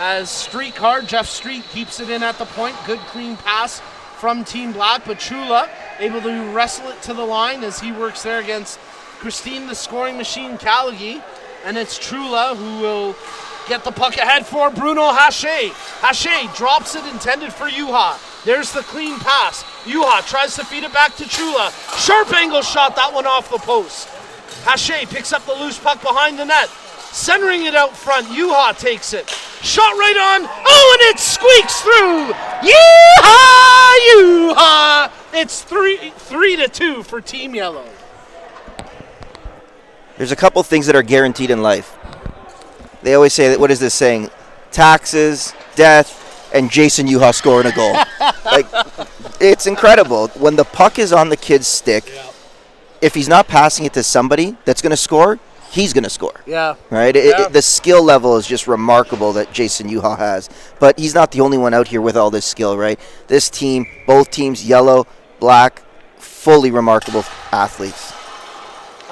As Street hard, Jeff Street keeps it in at the point. Good clean pass from Team Black, but Chula able to wrestle it to the line as he works there against Christine the scoring machine Callaghy. And it's Chula who will get the puck ahead for Bruno Haché. Haché drops it intended for Juha. There's the clean pass. Juha tries to feed it back to Chula. Sharp angle shot, that one off the post. Haché picks up the loose puck behind the net. Centering it out front, Juha takes it. Shot right on. Oh, and it squeaks through. Yeehaw, Juha. It's 3-2 for Team Yellow. There's a couple things that are guaranteed in life. They always say, what is this saying? Taxes, death, and Jason Juha scoring a goal. It's incredible. When the puck is on the kid's stick, if he's not passing it to somebody that's going to score, he's going to score. Yeah. Right? The skill level is just remarkable that Jason Juha has. But he's not the only one out here with all this skill, right? This team, both teams, yellow, black, fully remarkable athletes.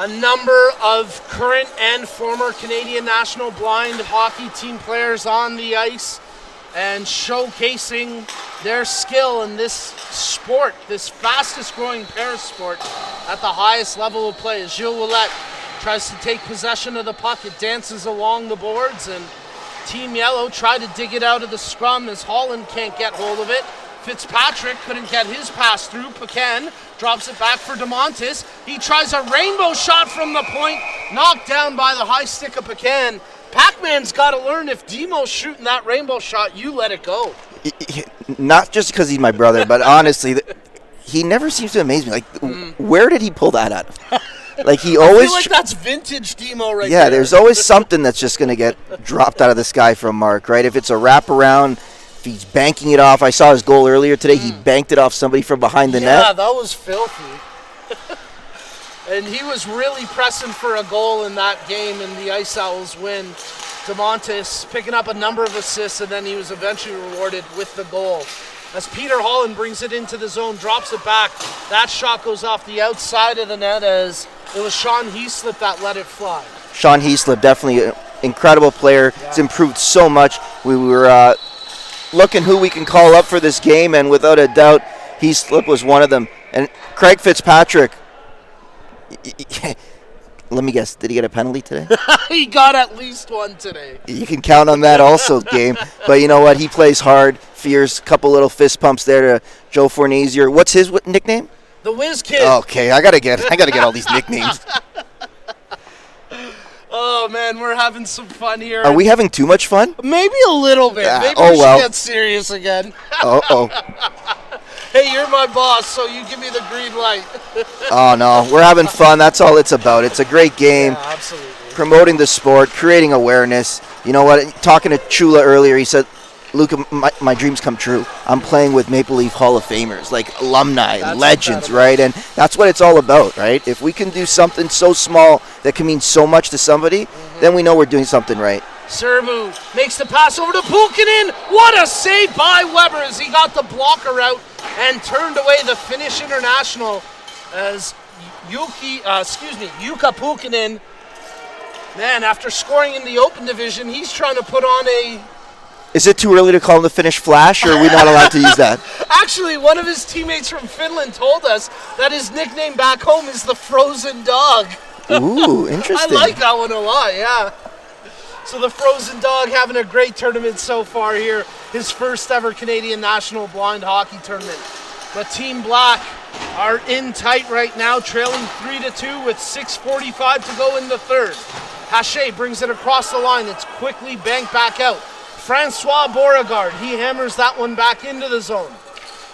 A number of current and former Canadian national blind hockey team players on the ice and showcasing their skill in this sport, this fastest growing parasport at the highest level of play. As Gilles Ouellette tries to take possession of the puck, it dances along the boards, and Team Yellow tried to dig it out of the scrum as Holland can't get hold of it. Fitzpatrick couldn't get his pass through. Pecan drops it back for DeMontis. He tries a rainbow shot from the point, knocked down by the high stick of Pecan. Pac-Man's got to learn, if Demo's shooting that rainbow shot, you let it go. Not just because he's my brother, but honestly, he never seems to amaze me. Like, where did he pull that out of? Like, he always. I feel like that's vintage Demo right there. Yeah, there's always something that's just going to get dropped out of the sky from Mark, right? If it's a wraparound, if he's banking it off. I saw his goal earlier today. He banked it off somebody from behind the net. Yeah, that was filthy. And he was really pressing for a goal in that game, and the Ice Owls win. DeMontis picking up a number of assists, and then he was eventually rewarded with the goal. As Peter Holland brings it into the zone, drops it back. That shot goes off the outside of the net as it was Sean Heaslip that let it fly. Sean Heaslip, definitely an incredible player. Yeah. He's improved so much. We were looking who we can call up for this game, and without a doubt, Heaslip was one of them. And Craig Fitzpatrick, let me guess, did he get a penalty today? He got at least one today. You can count on that also, game. But you know what? He plays hard. Fierce. Couple little fist pumps there to Joe Fornazier. What's his nickname? The Whiz Kid. Okay, I gotta get all these nicknames. Oh man, we're having some fun here. Are we having too much fun? Maybe a little bit. Maybe we should get serious again. Hey, you're my boss, so you give me the green light. Oh, no. We're having fun. That's all it's about. It's a great game. Yeah, absolutely. Promoting the sport, creating awareness. You know what? Talking to Chula earlier, he said, Luca, my dreams come true. I'm playing with Maple Leaf Hall of Famers, like alumni, that's legends, right? And that's what it's all about, right? If we can do something so small that can mean so much to somebody, then we know we're doing something right. Serbu makes the pass over to Pulkkinen. What a save by Weber as he got the blocker out and turned away the Finnish international as Jukka Pulkkinen, man, after scoring in the Open Division, he's trying to put on a... Is it too early to call him the Finnish Flash, or are we not allowed to use that? Actually, one of his teammates from Finland told us that his nickname back home is the Frozen Dog. Ooh, interesting. I like that one a lot, yeah. So the Frozen Dog having a great tournament so far here. His first ever Canadian National Blind Hockey Tournament. But Team Black are in tight right now, trailing 3-2 with 6:45 to go in the third. Haché brings it across the line. It's quickly banked back out. Francois Beauregard, he hammers that one back into the zone.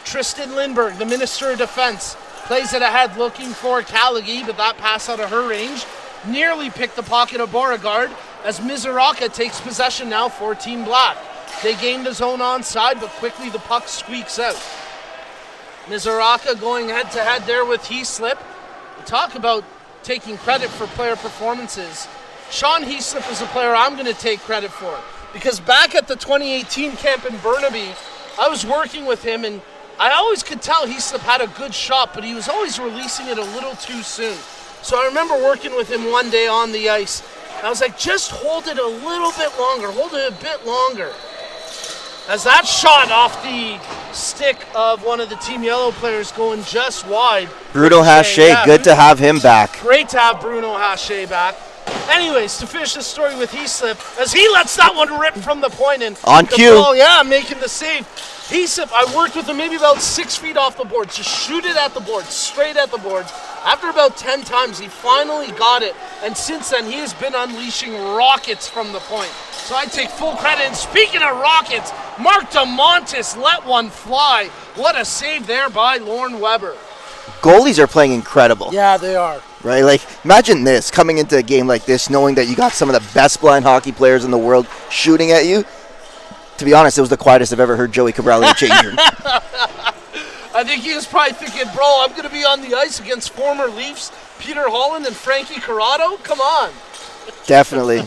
Tristan Lindbergh, the Minister of Defense, plays it ahead looking for Kalagi, but that pass out of her range nearly picked the pocket of Beauregard as Mizuraka takes possession now for Team Black. They gain the zone onside, but quickly the puck squeaks out. Mizuraka going head-to-head there with Heaslip. We talk about taking credit for player performances. Sean Heaslip is a player I'm going to take credit for, because back at the 2018 camp in Burnaby, I was working with him, and I always could tell Heaslip had a good shot, but he was always releasing it a little too soon. So I remember working with him one day on the ice. I was like, just hold it a little bit longer, hold it a bit longer. As that shot off the stick of one of the Team Yellow players going just wide. Bruno Haché, yeah, good to have him back. Great to have Bruno Haché back. Anyways, to finish the story with Heaslip, as he lets that one rip from the point and on the cue. Ball, yeah, making the save. Heaslip, I worked with him maybe about 6 feet off the boards. Just shoot it at the boards, straight at the boards. After about 10 times, he finally got it. And since then, he has been unleashing rockets from the point. So I take full credit. And speaking of rockets, Mark DeMontis let one fly. What a save there by Lorne Weber. Goalies are playing incredible. Yeah, they are. Right? Like, imagine this, coming into a game like this, knowing that you got some of the best blind hockey players in the world shooting at you. To be honest, it was the quietest I've ever heard Joey Cabral in a change room. I think he was probably thinking, bro, I'm going to be on the ice against former Leafs, Peter Holland and Frankie Corrado? Come on. Definitely.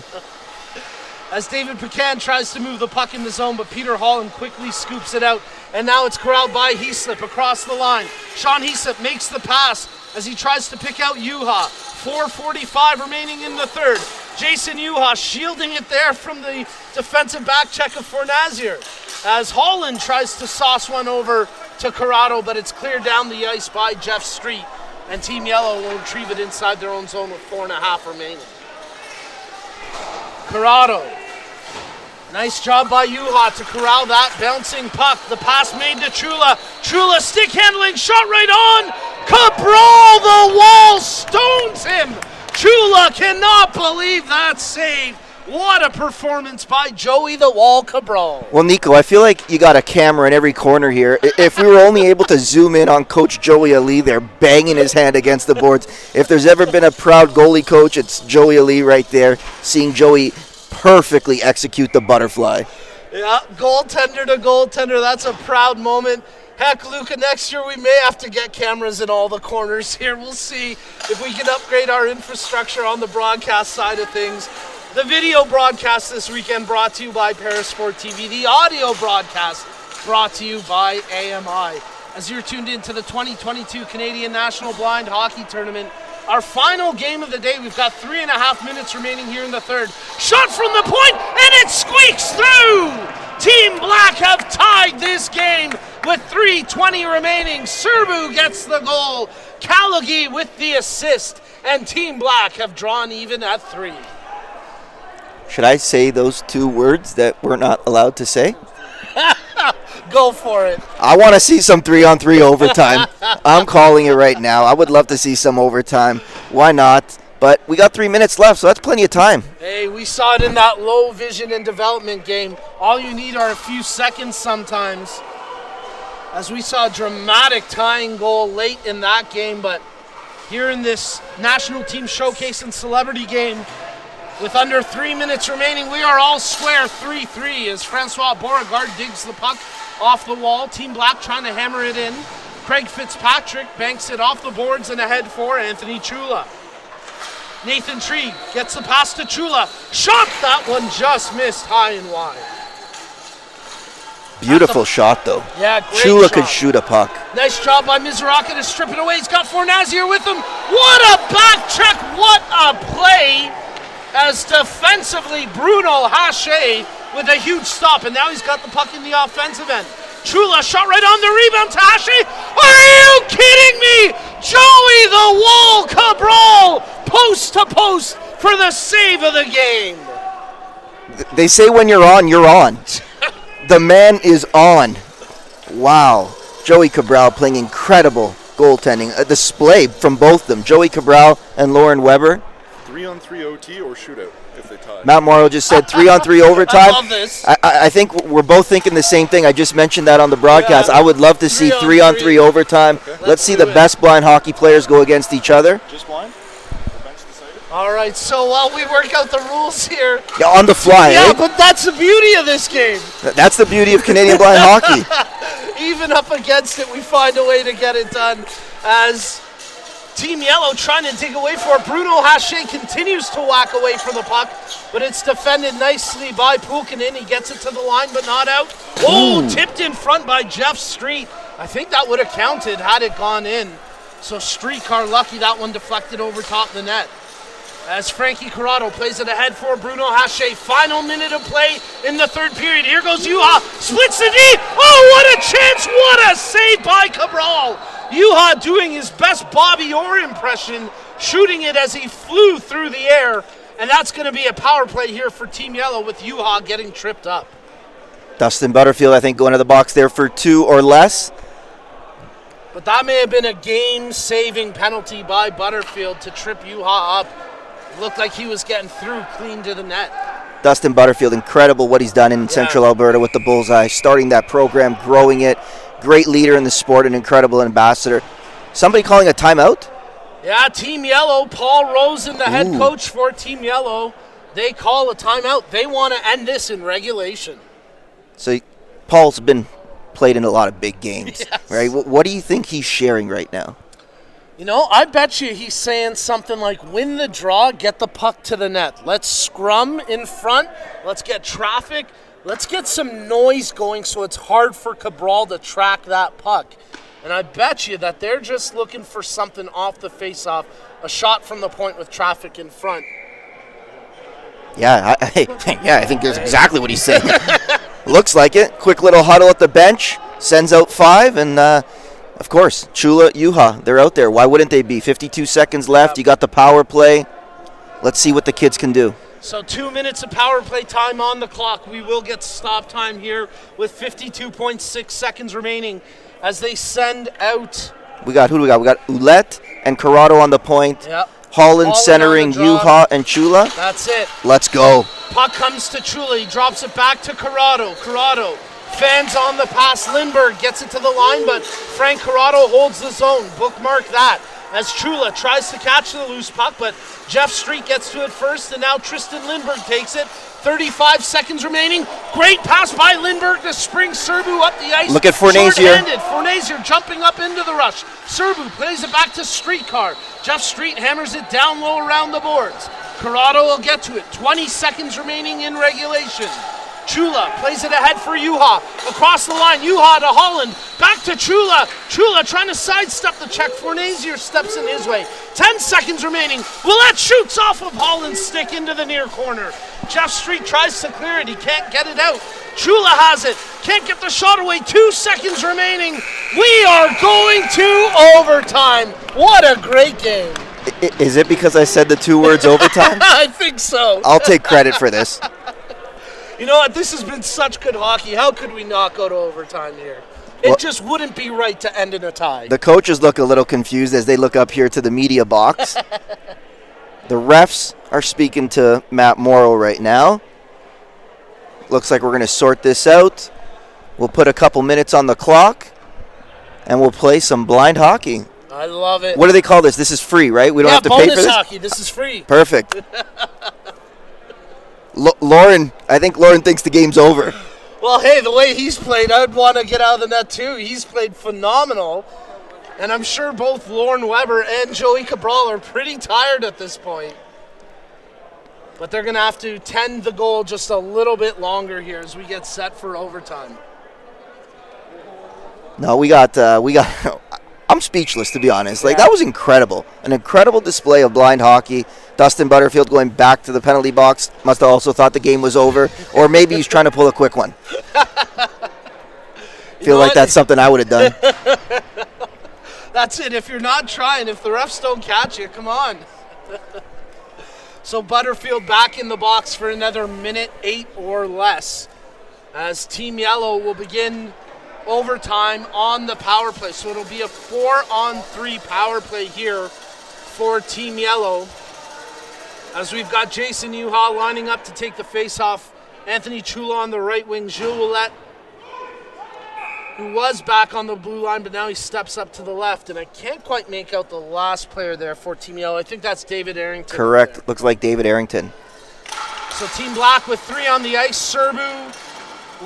As David Pecan tries to move the puck in the zone, but Peter Holland quickly scoops it out. And now it's corralled by Heaslip across the line. Sean Heaslip makes the pass as he tries to pick out Juha. 4:45 remaining in the third. Jason Juha shielding it there from the defensive back check of Fornazier. As Holland tries to sauce one over to Corrado, but it's cleared down the ice by Jeff Street. And Team Yellow will retrieve it inside their own zone with 4.5 remaining. Corrado. Nice job by Juha to corral that bouncing puck. The pass made to Chula. Chula stick handling, shot right on. Cabral, the wall stones him. Chula cannot believe that save. What a performance by Joey the Wall Cabral. Well, Nico, I feel like you got a camera in every corner here. If we were only able to zoom in on Coach Joey Ali there, banging his hand against the boards. If there's ever been a proud goalie coach, it's Joey Ali right there, seeing Joey perfectly execute the butterfly. Yeah, goaltender to goaltender. That's a proud moment. Heck, Luca, next year we may have to get cameras in all the corners here. We'll see if we can upgrade our infrastructure on the broadcast side of things. The video broadcast this weekend brought to you by Parasport TV. The audio broadcast brought to you by AMI. As you're tuned into the 2022 Canadian National Blind Hockey Tournament, our final game of the day, we've got 3.5 minutes remaining here in the third. Shot from the point, and it squeaks through! Team Black have tied this game with 3:20 remaining. Serbu gets the goal. Kalagi with the assist, and Team Black have drawn even at 3. Should I say those 2 words that we're not allowed to say? Go for it. I want to see some 3-on-3 overtime. I'm calling it right now. I would love to see some overtime. Why not? But we got 3 minutes left, so that's plenty of time. Hey, we saw it in that low vision and development game. All you need are a few seconds sometimes. As we saw a dramatic tying goal late in that game, but here in this National Team Showcase and Celebrity game, with under 3 minutes remaining, we are all square 3-3 as Francois Beauregard digs the puck off the wall. Team Black trying to hammer it in. Craig Fitzpatrick banks it off the boards and ahead for Anthony Chula. Nathan Tree gets the pass to Chula. Shot! That one just missed high and wide. Beautiful shot, though. Yeah, great Chula shot. could shoot a puck. Nice job by Mizuraka to strip it away. He's got Fornazier with him. What a back check. What a play. As defensively, Bruno Hache with a huge stop. And now he's got the puck in the offensive end. Chula shot right on the rebound to Hache. Are you kidding me? Joey the Wall Cabral, post to post for the save of the game. They say when you're on, you're on. The man is on. Wow. Joey Cabral playing incredible goaltending. A display from both of them, Joey Cabral and Lauren Weber. 3-on-3 OT or shootout if they tie. Matt Morrow just said 3-on-3 overtime. I love this. I think we're both thinking the same thing. I just mentioned that on the broadcast. Yeah. I would love to see 3-on-3 overtime. Okay. Let's see do the it. best blind hockey players go against each other. Just blind? The bench decided? All right, so while we work out the rules here. Yeah, on the fly, Yeah, eh? but that's the beauty of this game. That's the beauty of Canadian blind hockey. Even up against it, we find a way to get it done. As Team Yellow trying to dig away for it. Bruno Hache continues to whack away for the puck, but it's defended nicely by Pulkkinen. He gets it to the line, but not out. Oh, tipped in front by Jeff Street. I think that would have counted had it gone in. So Streetcar lucky that one deflected over top the net. As Frankie Corrado plays it ahead for Bruno Hache. Final minute of play in the third period. Here goes Juha. Splits the D. Oh, what a chance. What a save by Cabral. Juha doing his best Bobby Orr impression, shooting it as he flew through the air. And that's going to be a power play here for Team Yellow with Juha getting tripped up. Dustin Butterfield, I think, going to the box there for 2 or less. But that may have been a game-saving penalty by Butterfield to trip Juha up. Looked like he was getting through clean to the net. Dustin Butterfield, incredible what he's done in Central Alberta with the Bullseye, starting that program, growing it. Great leader in the sport, an incredible ambassador. Somebody calling a timeout? Yeah, Team Yellow, Paul Rosen, the head coach for Team Yellow, they call a timeout. They want to end this in regulation. So Paul's been played in a lot of big games, Yes. right? What do you think he's sharing right now? You know, I bet you he's saying something like, win the draw, get the puck to the net. Let's scrum in front. Let's get traffic. Let's get some noise going so it's hard for Cabral to track that puck. And I bet you that they're just looking for something off the face-off, a shot from the point with traffic in front. Yeah, I think that's exactly what he's saying. Looks like it. Quick little huddle at the bench, sends out 5, and of course, Chula, Juha, they're out there. Why wouldn't they be? 52 seconds left. You got the power play. Let's see what the kids can do. So 2 minutes of power play time on the clock. We will get stop time here with 52.6 seconds remaining as they send out. Who do we got? We got Ouellette and Corrado on the point. Yep. Holland Holland centering on the draw. Juha and Chula. That's it. Let's go. Puck comes to Chula. He drops it back to Corrado. Corrado fans on the pass. Lindbergh gets it to the line, but Frank Corrado holds the zone. Bookmark that. As Chula tries to catch the loose puck, but Jeff Street gets to it first, and now Tristan Lindbergh takes it. 35 seconds remaining. Great pass by Lindbergh to spring Serbu up the ice. Look at Fornazier. Short-handed. Fornazier jumping up into the rush. Serbu plays it back to Streetcar. Jeff Street hammers it down low around the boards. Corrado will get to it. 20 seconds remaining in regulation. Chula plays it ahead for Juha. Across the line, Juha to Holland. Back to Chula. Chula trying to sidestep the check. Fornazier steps in his way. 10 seconds remaining. Willette shoots off of Holland's stick into the near corner. Jeff Street tries to clear it. He can't get it out. Chula has it. Can't get the shot away. 2 seconds remaining. We are going to overtime. What a great game. Is it because I said the 2 words overtime? I think so. I'll take credit for this. You know what? This has been such good hockey. How could we not go to overtime here? It just wouldn't be right to end in a tie. The coaches look a little confused as they look up here to the media box. The refs are speaking to Matt Morrow right now. Looks like we're going to sort this out. We'll put a couple minutes on the clock, and we'll play some blind hockey. I love it. What do they call this? This is free, right? We don't have to pay for bonus this? hockey. This is free. Perfect. Lauren, I think Lauren thinks the game's over. Well, hey, the way he's played, I'd want to get out of the net too. He's played phenomenal. And I'm sure both Lauren Weber and Joey Cabral are pretty tired at this point. But they're going to have to tend the goal just a little bit longer here as we get set for overtime. No, we got. I'm speechless, to be honest. Like, that was incredible. An incredible display of blind hockey. Dustin Butterfield going back to the penalty box must have also thought the game was over, or maybe he's trying to pull a quick one. Feel like that's something I would have done. That's it. If you're not trying, if the refs don't catch you, come on. So Butterfield back in the box for another minute, 8 or less, as Team Yellow will begin overtime on the power play. So it'll be a 4-on-3 power play here for Team Yellow, as we've got Jason Yuha lining up to take the face-off. Anthony Chula on the right wing. Gilles Ouellette, who was back on the blue line, but now he steps up to the left. And I can't quite make out the last player there for Team Yellow. I think that's David Arrington. Correct. Looks like David Arrington. So Team Black with 3 on the ice. Serbu,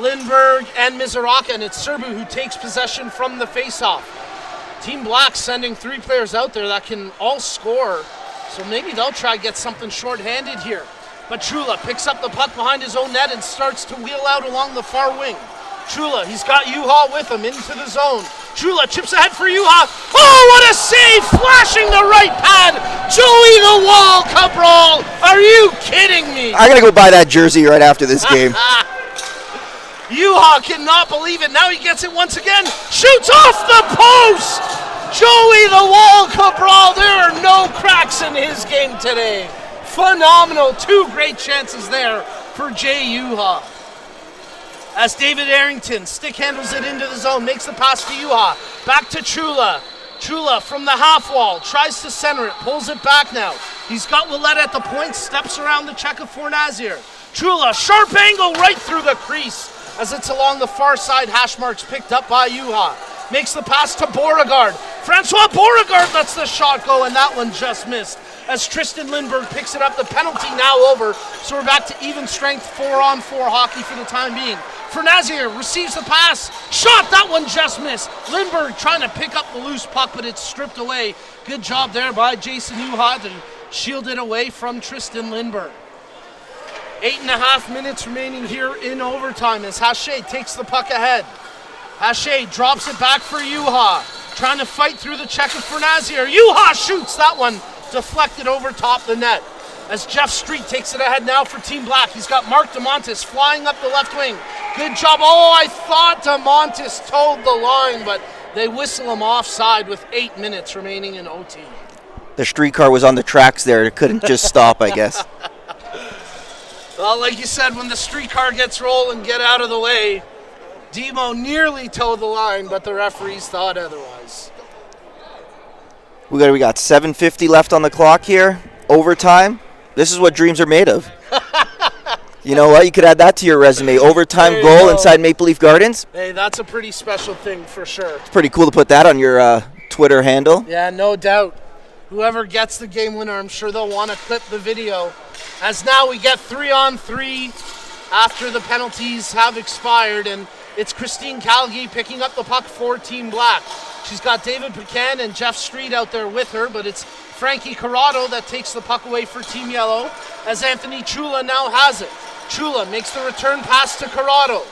Lindbergh, and Mizuraka. And it's Serbu who takes possession from the faceoff. Team Black sending 3 players out there that can all score. So maybe they'll try to get something shorthanded here. But Chula picks up the puck behind his own net and starts to wheel out along the far wing. Chula, he's got Yuha with him into the zone. Chula chips ahead for Yuha. Oh, what a save! Flashing the right pad. Joey the Wall Cabral. Are you kidding me? I'm going to go buy that jersey right after this game. Yuha cannot believe it. Now he gets it once again. Shoots off the post. Joey the Wall Cabral. There are no cracks in his game today. Phenomenal. 2 great chances there for Jay Yuha. As David Arrington stick handles it into the zone, makes the pass to Yuha. Back to Chula. Chula from the half wall, tries to center it, pulls it back now. He's got Ouellette at the point, steps around the check of Fornazier. Chula, sharp angle right through the crease as it's along the far side. Hash marks picked up by Yuha. Makes the pass to Beauregard. Francois Beauregard lets the shot go, and that one just missed. As Tristan Lindbergh picks it up, the penalty now over, so we're back to even strength 4-on-4 hockey for the time being. Fornazier receives the pass. Shot, that one just missed. Lindbergh trying to pick up the loose puck, but it's stripped away. Good job there by Jason Yuha to shield it away from Tristan Lindbergh. 8.5 minutes remaining here in overtime as Haché takes the puck ahead. Haché drops it back for Yuha, trying to fight through the check of Fornazier. Yuha shoots, that one deflected over top the net. As Jeff Street takes it ahead now for Team Black. He's got Mark DeMontis flying up the left wing. Good job. Oh, I thought DeMontis towed the line, but they whistle him offside with 8 minutes remaining in OT. The streetcar was on the tracks there. It couldn't just stop, I guess. Well, like you said, when the streetcar gets rolling, get out of the way. Demo nearly towed the line, but the referees thought otherwise. We got 7:50 left on the clock here. Overtime. This is what dreams are made of. You know what? You could add that to your resume. Overtime goal inside Maple Leaf Gardens. Hey, that's a pretty special thing for sure. It's pretty cool to put that on your Twitter handle. Yeah, no doubt. Whoever gets the game winner, I'm sure they'll want to clip the video. As now we get 3-on-3 after the penalties have expired, and it's Christine Calgi picking up the puck for Team Black. She's got David Pecan and Jeff Street out there with her, but it's Frankie Corrado that takes the puck away for Team Yellow, as Anthony Chula now has it. Chula makes the return pass to Corrado.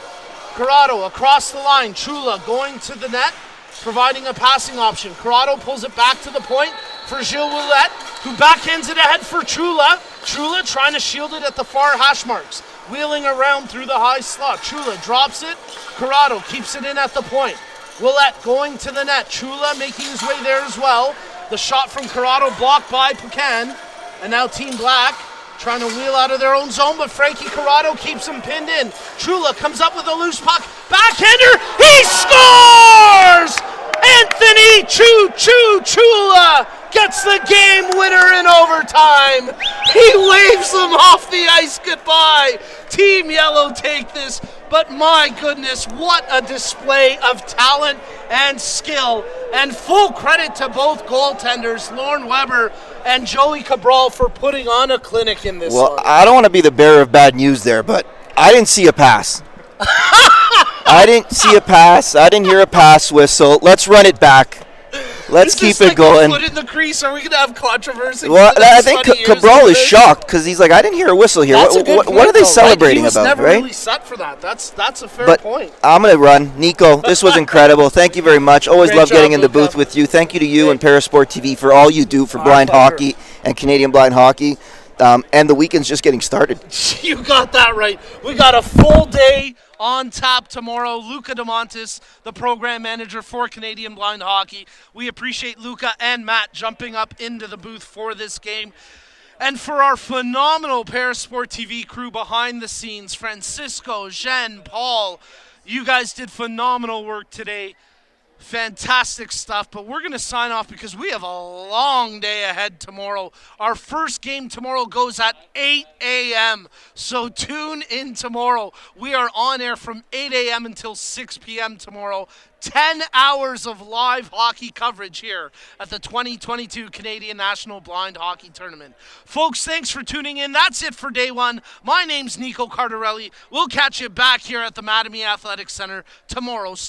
Corrado across the line. Chula going to the net, providing a passing option. Corrado pulls it back to the point for Gilles Ouellette, who backhands it ahead for Chula. Chula trying to shield it at the far hash marks, wheeling around through the high slot. Chula drops it. Corrado keeps it in at the point. Ouellette going to the net. Chula making his way there as well. The shot from Corrado blocked by Pecan. And now Team Black trying to wheel out of their own zone, but Frankie Corrado keeps him pinned in. Chula comes up with a loose puck. Backhander. He scores! Anthony Chula gets the game winner in overtime. He waves them off the ice goodbye. Team Yellow take this, but my goodness, what a display of talent and skill. And full credit to both goaltenders, Lorne Weber and Joey Cabral, for putting on a clinic in this one. I don't want to be the bearer of bad news there, but I didn't see a pass. I didn't see a pass. I didn't hear a pass whistle. Let's run it back. Let's Is keep this it like going. A foot in the crease? Are we gonna have controversy? Well, for the next I think 20 years Cabral over is this? shocked because he's like, I didn't hear a whistle here. That's a good What point, are they though, celebrating right? He was about, never right? really set for that. That's a fair But point. I'm going to run. Nico, this was incredible. Thank you very much. Always Great love getting job, in the Luca. booth with you. Thank you to you and Parasport TV for all you do for blind pleasure. hockey and Canadian blind hockey. And the weekend's just getting started. You got that right. We got a full day on tap tomorrow. Luca DeMontis, the program manager for Canadian Blind Hockey. We appreciate Luca and Matt jumping up into the booth for this game. And for our phenomenal Parasport TV crew behind the scenes, Francisco, Jen, Paul, you guys did phenomenal work today. Fantastic stuff, but we're going to sign off because we have a long day ahead tomorrow. Our first game tomorrow goes at 8 a.m., so tune in tomorrow. We are on air from 8 a.m. until 6 p.m. tomorrow. 10 hours of live hockey coverage here at the 2022 Canadian National Blind Hockey Tournament. Folks, thanks for tuning in. That's it for day one. My name's Nico Cardarelli. We'll catch you back here at the Mattamy Athletic Center tomorrow.